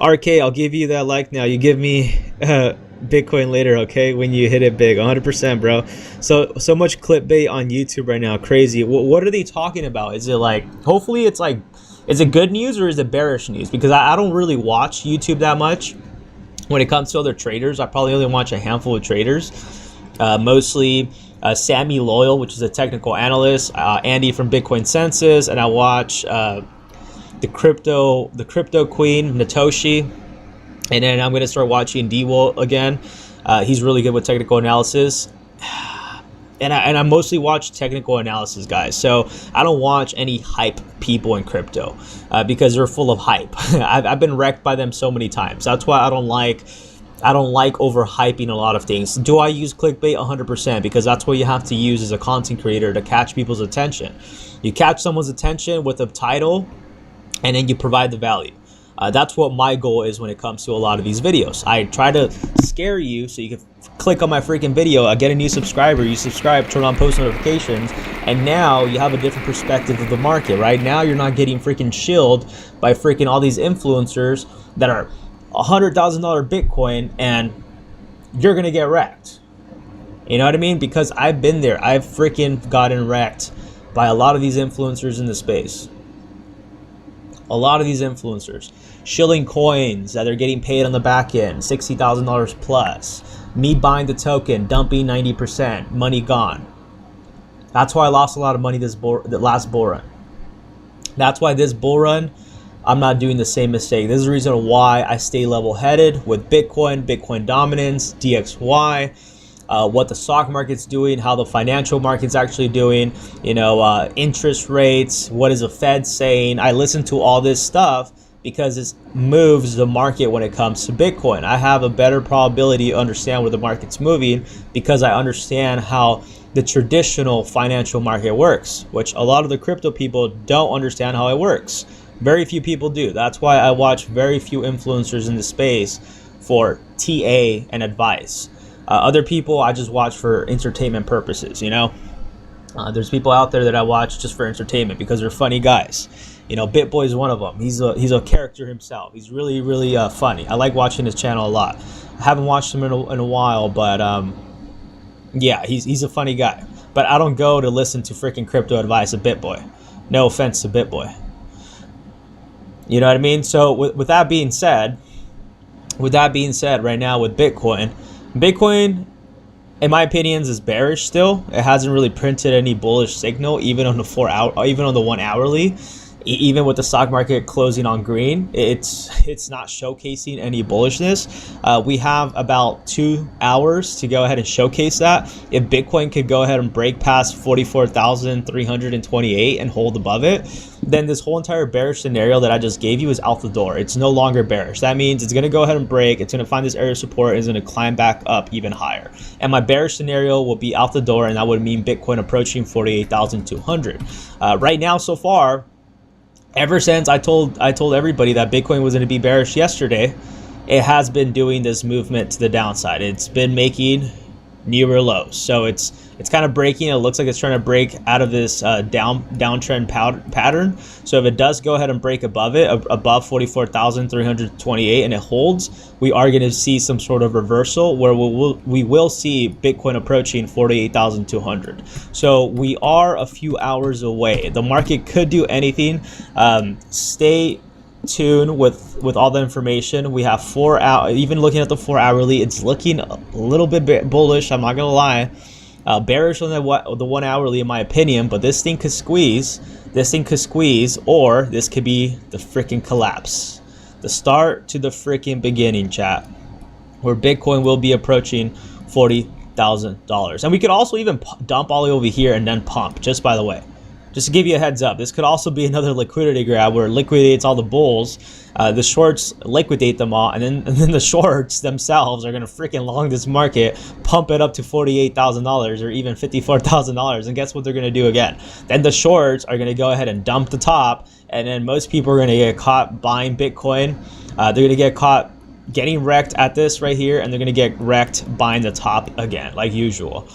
RK, I'll give you that like now. You give me Bitcoin later, okay? When you hit it big, 100%, bro. So much clickbait on YouTube right now, crazy. What are they talking about? Is it like, hopefully it's like, is it good news or is it bearish news? Because I don't really watch YouTube that much. When it comes to other traders, I probably only watch a handful of traders, mostly Sammy Loyal, which is a technical analyst, Andy from Bitcoin Census, and I watch the crypto queen Natoshi, and then I'm gonna start watching Dewalt again. He's really good with technical analysis, and I mostly watch technical analysis guys. So I don't watch any hype people in crypto because they're full of hype. I've been wrecked by them so many times. That's why I don't like overhyping a lot of things. Do I use clickbait? 100%, because that's what you have to use as a content creator to catch people's attention. You catch someone's attention with a title, and then you provide the value. That's what my goal is when it comes to a lot of these videos. I try to scare you so you can click on my freaking video. I get a new subscriber, you subscribe, turn on post notifications, and now you have a different perspective of the market. Right now you're not getting freaking shilled by freaking all these influencers that are $100,000 Bitcoin, and you're gonna get wrecked. You know what I mean? Because I've been there. I've freaking gotten wrecked by a lot of these influencers in the space. A lot of these influencers shilling coins that are getting paid on the back end, $60,000 plus. Me buying the token, dumping 90%, money gone. That's why I lost a lot of money the last bull run. That's why this bull run, I'm not doing the same mistake. This is the reason why I stay level-headed with Bitcoin, Bitcoin dominance, DXY, what the stock market's doing, how the financial market's actually doing, interest rates, what is the Fed saying. I listen to all this stuff because it moves the market when it comes to Bitcoin. I have a better probability to understand where the market's moving because I understand how the traditional financial market works, which a lot of the crypto people don't understand how it works. Very few people do. That's why I watch very few influencers in the space for TA and advice. Other people I just watch for entertainment purposes, There's people out there that I watch just for entertainment because they're funny guys. BitBoy is one of them. He's a character himself. He's really, really funny. I like watching his channel a lot. I haven't watched him in a while, but yeah, he's a funny guy. But I don't go to listen to freaking crypto advice of BitBoy. No offense to BitBoy. You know what I mean? So with that being said, right now with Bitcoin, in my opinions, is bearish still. It hasn't really printed any bullish signal, even on the 4 hour, even on the 1 hourly. Even with the stock market closing on green, it's not showcasing any bullishness. We have about 2 hours to go ahead and showcase that. If Bitcoin could go ahead and break past 44,328 and hold above it, then this whole entire bearish scenario that I just gave you is out the door. It's no longer bearish. That means it's going to go ahead and break. It's going to find this area of support and it's going to climb back up even higher. And my bearish scenario will be out the door, and that would mean Bitcoin approaching 48,200. Right now, so far, ever since I told everybody that Bitcoin was going to be bearish yesterday, it has been doing this movement to the downside. It's been making newer lows. So it's kind of breaking. It looks like it's trying to break out of this downtrend pattern. So if it does go ahead and break above it, above 44,328, and it holds, we are going to see some sort of reversal where we will see Bitcoin approaching 48,200. So we are a few hours away. The market could do anything. Stay tuned with all the information. We have 4 hours. Even looking at the 4 hourly, it's looking a little bit bullish. I'm not gonna lie. Bearish on the 1 hourly, in my opinion. But this thing could squeeze. Or this could be the freaking collapse. The start to the freaking beginning, chat, where Bitcoin will be approaching $40,000. And we could also even dump all the way over here and then pump. Just by the way. Just to give you a heads up, this could also be another liquidity grab where it liquidates all the bulls. The shorts liquidate them all, and then the shorts themselves are going to freaking long this market, pump it up to $48,000 or even $54,000. And guess what they're going to do again? Then the shorts are going to go ahead and dump the top, and then most people are going to get caught buying Bitcoin. They're going to get caught getting wrecked at this right here, and they're going to get wrecked buying the top again, like usual.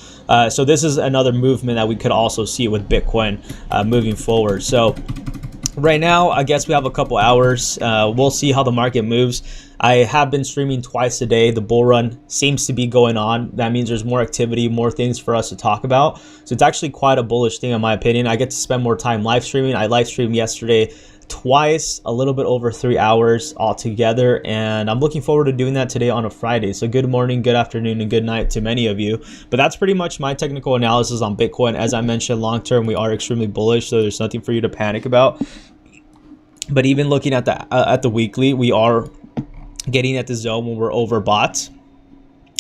So this is another movement that we could also see with Bitcoin moving forward. So right now, I guess we have a couple hours. We'll see how the market moves. I have been streaming twice a day. The bull run seems to be going on. That means there's more activity, more things for us to talk about. So it's actually quite a bullish thing in my opinion. I get to spend more time live streaming. I live streamed yesterday twice, a little bit over 3 hours altogether, and I'm looking forward to doing that today on a Friday. So good morning, good afternoon, and good night to many of you. But that's pretty much my technical analysis on Bitcoin. As I mentioned, long term we are extremely bullish, so there's nothing for you to panic about. But even looking at the weekly, we are getting at the zone when we're overbought.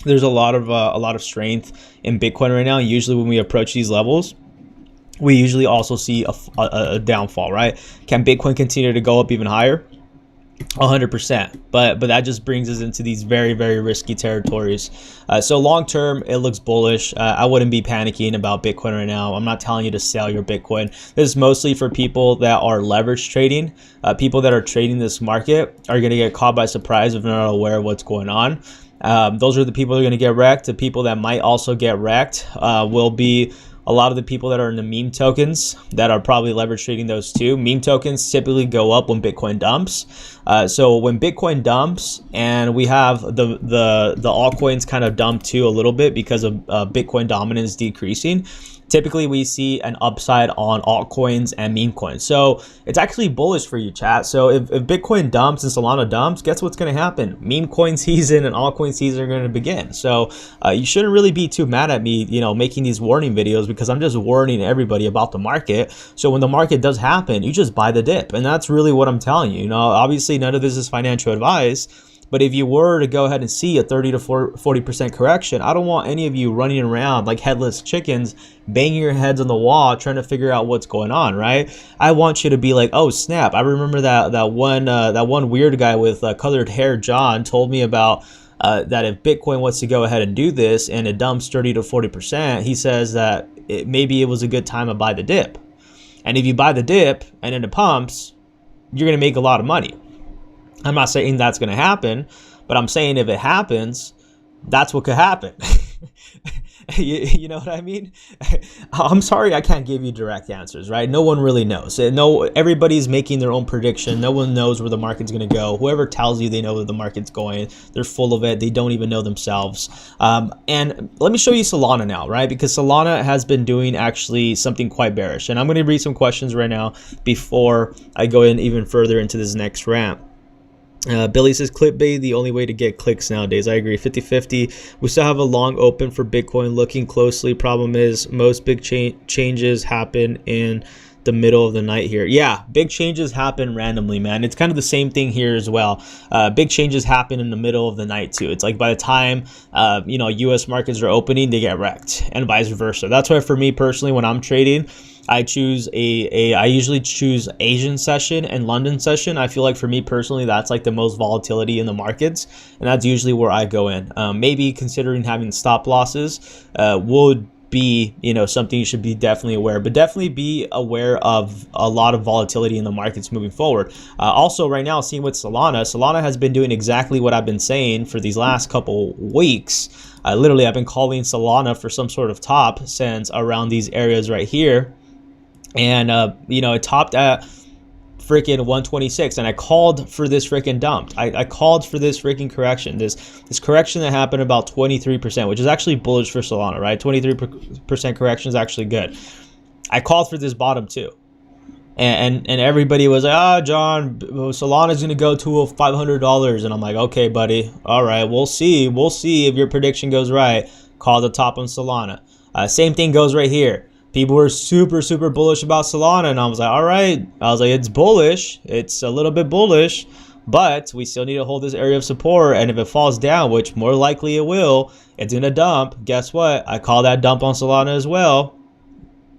There's a lot of strength in Bitcoin right now. Usually when we approach these levels, we usually also see a downfall, right? Can Bitcoin continue to go up even higher? 100%. But that just brings us into these very, very risky territories. So long term, it looks bullish. I wouldn't be panicking about Bitcoin right now. I'm not telling you to sell your Bitcoin. This is mostly for people that are leverage trading. People that are trading this market are going to get caught by surprise if they're not aware of what's going on. Those are the people that are going to get wrecked. The people that might also get wrecked will be a lot of the people that are in the meme tokens that are probably leverage trading those too. Meme tokens typically go up when Bitcoin dumps. So when Bitcoin dumps, and we have the altcoins kind of dump too a little bit because of Bitcoin dominance decreasing, typically we see an upside on altcoins and meme coins. So it's actually bullish for you, chat. So if Bitcoin dumps and Solana dumps, guess what's going to happen? Meme coin season and altcoin season are going to begin. So you shouldn't really be too mad at me, making these warning videos, because I'm just warning everybody about the market. So when the market does happen, you just buy the dip. And that's really what I'm telling you. Obviously none of this is financial advice. But if you were to go ahead and see a 30 to 40% correction, I don't want any of you running around like headless chickens, banging your heads on the wall, trying to figure out what's going on, right? I want you to be like, oh snap! I remember that one weird guy with colored hair, John, told me about that if Bitcoin wants to go ahead and do this and it dumps 30 to 40%, he says that maybe it was a good time to buy the dip. And if you buy the dip and then it pumps, you're gonna make a lot of money. I'm not saying that's going to happen, but I'm saying if it happens, that's what could happen. You know what I mean? I'm sorry I can't give you direct answers, right? No one really knows. No, everybody's making their own prediction. No one knows where the market's going to go. Whoever tells you they know where the market's going, they're full of it. They don't even know themselves. And let me show you Solana now, right? Because Solana has been doing actually something quite bearish. And I'm going to read some questions right now before I go in even further into this next rant. Billy says clickbait the only way to get clicks nowadays. I agree. 50-50. We still have a long open for Bitcoin. Looking closely, problem is most big changes happen in the middle of the night here. Yeah, big changes happen randomly, man. It's kind of the same thing here as well. Big changes happen in the middle of the night too. It's like by the time you know, US markets are opening, they get wrecked, and vice versa. That's why for me personally, when I'm trading, I usually choose Asian session and London session. I feel like for me personally, that's like the most volatility in the markets, and that's usually where I go in. Maybe considering having stop losses would be, you know, something you should be definitely aware, but definitely be aware of a lot of volatility in the markets moving forward. Also right now, seeing with Solana has been doing exactly what I've been saying for these last couple weeks. Literally, I've been calling Solana for some sort of top since around these areas right here. And, you know, it topped at freaking 126, and I called for this freaking dump. I called for this freaking correction, this correction that happened about 23%, which is actually bullish for Solana, right? 23% correction is actually good. I called for this bottom too. And everybody was like, ah, John, Solana's going to go to $500. And I'm like, okay, buddy. All right, we'll see. We'll see if your prediction goes right. Call the top on Solana. Same thing goes right here. People were super bullish about Solana, and I was like, all right. I was like, it's bullish. It's a little bit bullish, but we still need to hold this area of support. And if it falls down, which more likely it will, it's going to dump. Guess what? I call that dump on Solana as well.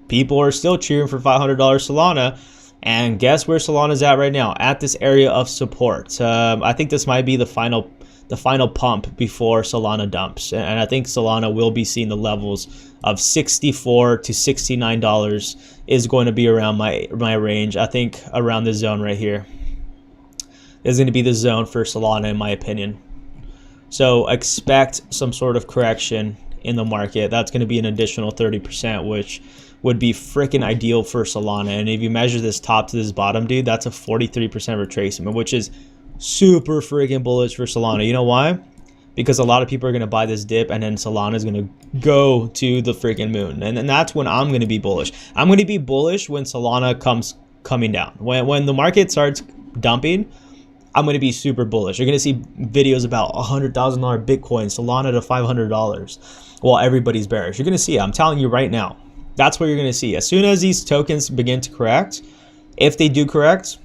People are still cheering for $500 Solana. And guess where Solana's at right now? At this area of support. I think this might be the final pump before Solana dumps, and I think Solana will be seeing the levels of $64 to $69 is going to be around my range. I think around this zone right here is going to be the zone for Solana, in my opinion. So expect some sort of correction in the market. That's going to be an additional 30%, which would be freaking ideal for Solana. And if you measure this top to this bottom, dude, that's a 43% retracement, which is super freaking bullish for Solana. You know why? Because a lot of people are going to buy this dip, and then Solana is going to go to the freaking moon. And then that's when I'm going to be bullish. I'm going to be bullish when Solana comes coming down. When the market starts dumping, I'm going to be super bullish. You're going to see videos about $100,000 Bitcoin, Solana to $500 while everybody's bearish. You're going to see it. I'm telling you right now. That's what you're going to see. As soon as these tokens begin to correct, if they do correct,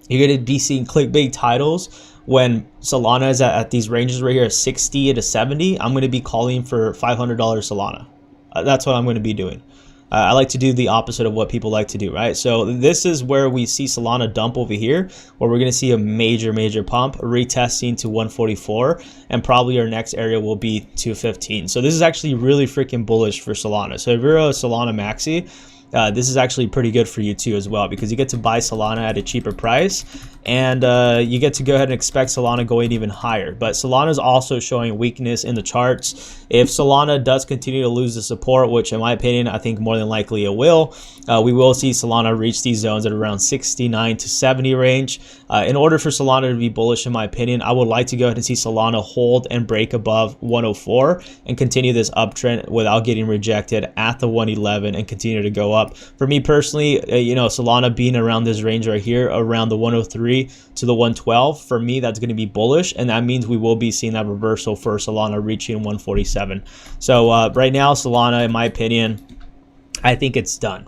you're going to be seeing clickbait titles. When Solana is at these ranges right here, 60 to 70, I'm going to be calling for $500 Solana. That's what I'm going to be doing. I like to do the opposite of what people like to do, right? So this is where we see Solana dump over here, where we're going to see a major pump, retesting to 144, and probably our next area will be 215. So this is actually really freaking bullish for Solana. So if you're a Solana maxi, this is actually pretty good for you too as well, because you get to buy Solana at a cheaper price, and you get to go ahead and expect Solana going even higher. But Solana is also showing weakness in the charts. If Solana does continue to lose the support, which in my opinion, I think more than likely it will, we will see Solana reach these zones at around 69 to 70 range. In order for Solana to be bullish, in my opinion, I would like to go ahead and see Solana hold and break above 104 and continue this uptrend without getting rejected at the 111 and continue to go up. For me personally, you know, Solana being around this range right here, around the 103 to the 112, for me, that's going to be bullish, and that means we will be seeing that reversal for Solana reaching 147. So right now, Solana, in my opinion, I think it's done.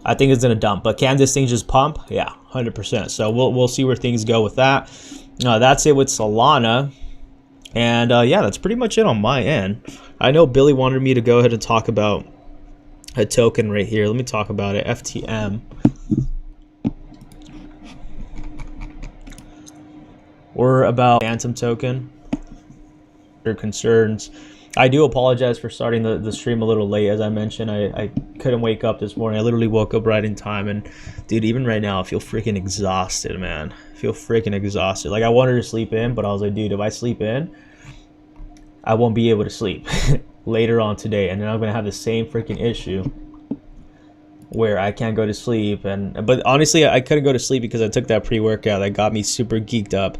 I think it's going to dump, but can this thing just pump? Yeah, 100%. So we'll see where things go with that. That's it with Solana. And yeah, that's pretty much it on my end. I know Billy wanted me to go ahead and talk about a token right here. Let me talk about it. FTM. We're about Phantom token. Your concerns. I do apologize for starting the stream a little late. As I mentioned, I couldn't wake up this morning. I literally woke up right in time, and dude, even right now I feel freaking exhausted, man. I feel freaking exhausted. Like, I wanted to sleep in, but I was like, dude, if I sleep in, I won't be able to sleep. later on today, and then I'm gonna have the same freaking issue where I can't go to sleep. But honestly, I couldn't go to sleep because I took that pre-workout that got me super geeked up.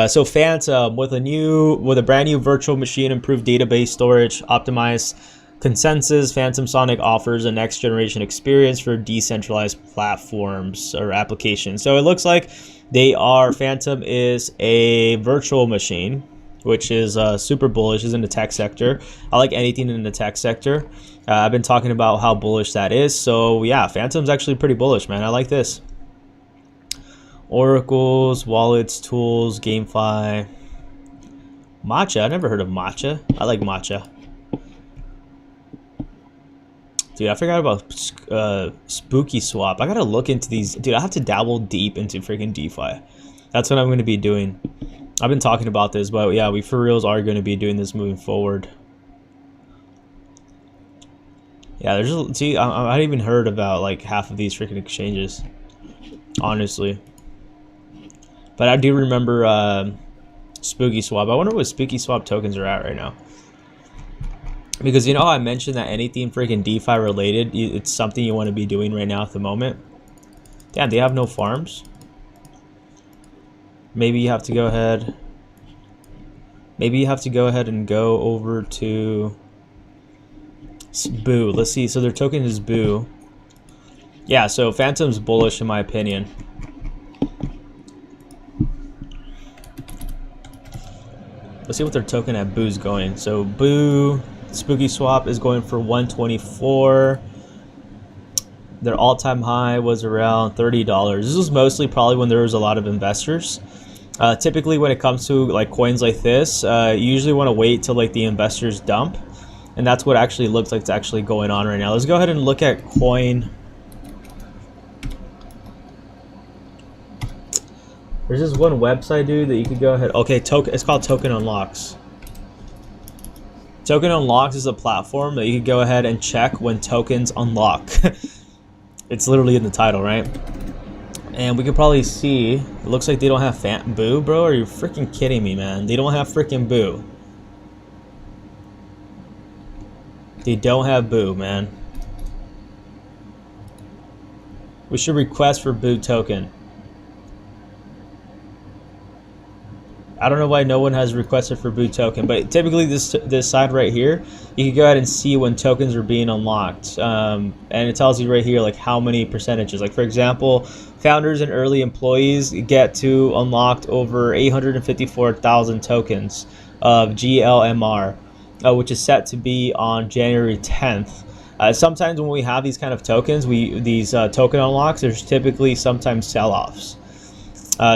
So Phantom with a brand new virtual machine, improved database storage, optimized consensus, Phantom Sonic offers a next generation experience for decentralized platforms or applications. So it looks like Phantom is a virtual machine, which is super bullish. Is in the tech sector. I like anything in the tech sector. I've been talking about how bullish that is. So yeah, Phantom's actually pretty bullish, man. I like this. Oracles, wallets, tools, GameFi. Matcha. I never heard of Matcha. I like Matcha. Dude, I forgot about Spooky Swap. I gotta look into these. Dude, I have to dabble deep into freaking DeFi. That's what I'm going to be doing. I've been talking about this, but yeah, we for reals are going to be doing this moving forward. Yeah, I hadn't even heard about like half of these freaking exchanges, honestly. But I do remember Spooky Swap. I wonder what Spooky Swap tokens are at right now. Because you know how I mentioned that anything freaking DeFi related, it's something you want to be doing right now at the moment. Damn, they have no farms. Maybe you have to go ahead. Maybe you have to go ahead and go over to Boo. Let's see. So their token is Boo. Yeah, so Phantom's bullish in my opinion. Let's see what their token at Boo's going. So Boo, Spooky Swap is going for 124. Their all-time high was around $30. This was mostly probably when there was a lot of investors. Typically when it comes to like coins like this, you usually want to wait till like the investors dump, and that's what actually looks like it's actually going on right now. Let's go ahead and look at coin. There's this one website, dude, that you could go ahead. Okay, it's called Token Unlocks. Token Unlocks is a platform that you could go ahead and check when tokens unlock. It's literally in the title, right? And we could probably see, it looks like they don't have Boo, bro. Are you freaking kidding me, man? They don't have freaking Boo. They don't have Boo, man. We should request for Boo token. I don't know why no one has requested for Boo token, but typically this side right here, you can go ahead and see when tokens are being unlocked, and it tells you right here like how many percentages. Like for example, founders and early employees get to unlocked over 854,000 tokens of GLMR, which is set to be on January 10th. Sometimes when we have these kind of tokens, these token unlocks, there's typically sometimes sell-offs.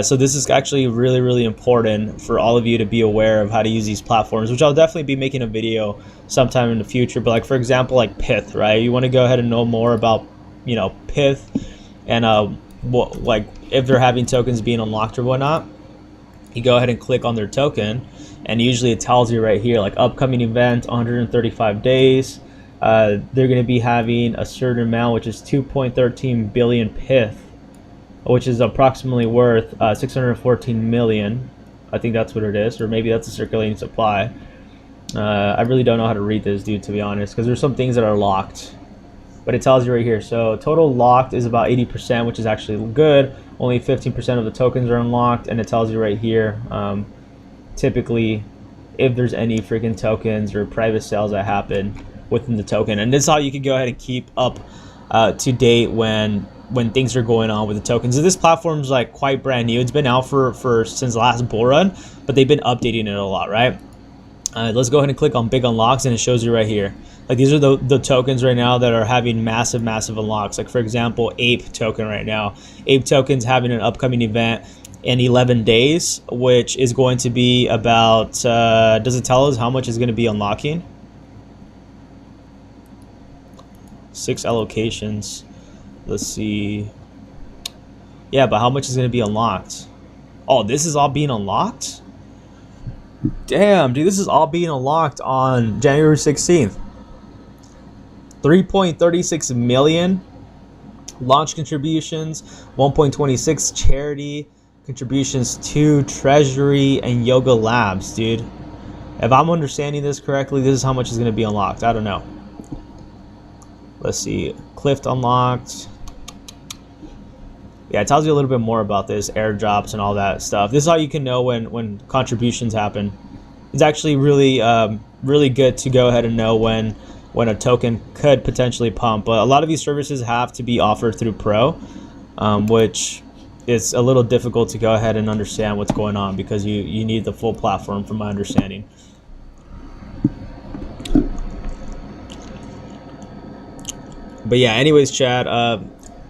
So this is actually really, really important for all of you to be aware of how to use these platforms, which I'll definitely be making a video sometime in the future. But like, for example, like Pith, right? You want to go ahead and know more about, you know, Pith and like if they're having tokens being unlocked or whatnot. You go ahead and click on their token, and usually it tells you right here, like upcoming event, 135 days. They're going to be having a certain amount, which is 2.13 billion Pith, which is approximately worth 614 million. I think that's what it is, or maybe that's the circulating supply. I really don't know how to read this, dude, to be honest, because there's some things that are locked, but it tells you right here. So total locked is about 80%, which is actually good. Only 15% of the tokens are unlocked, and it tells you right here typically if there's any freaking tokens or private sales that happen within the token. And this is how you can go ahead and keep up to date when things are going on with the tokens. So this platform's like quite brand new. It's been out since the last bull run, but they've been updating it a lot, right? Let's go ahead and click on big unlocks, and it shows you right here. Like these are the tokens right now that are having massive unlocks. Like for example, Ape token right now. Ape token's having an upcoming event in 11 days, which is going to be about, does it tell us how much is going to be unlocking? 6 allocations. Let's see. Yeah, but how much is going to be unlocked? Oh, this is all being unlocked? Damn, dude, this is all being unlocked on January 16th. 3.36 million launch contributions, 1.26 charity contributions to Treasury and Yoga Labs, dude. If I'm understanding this correctly, this is how much is going to be unlocked. I don't know. Let's see. Clift unlocked. Yeah, it tells you a little bit more about this, airdrops and all that stuff. This is how you can know when contributions happen. It's actually really really good to go ahead and know when a token could potentially pump. But a lot of these services have to be offered through Pro, which is a little difficult to go ahead and understand what's going on because you need the full platform from my understanding. But yeah, anyways, Chad,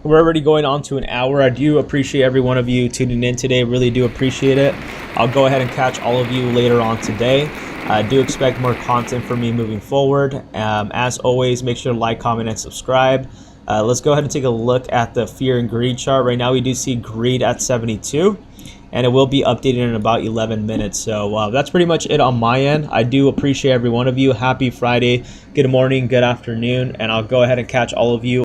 we're already going on to an hour. I do appreciate every one of you tuning in today. Really do appreciate it. I'll go ahead and catch all of you later on today. I do expect more content from me moving forward. As always, make sure to like, comment, and subscribe. Let's go ahead and take a look at the fear and greed chart. Right now, we do see greed at 72. And it will be updated in about 11 minutes. So that's pretty much it on my end. I do appreciate every one of you. Happy Friday, good morning, good afternoon, and I'll go ahead and catch all of you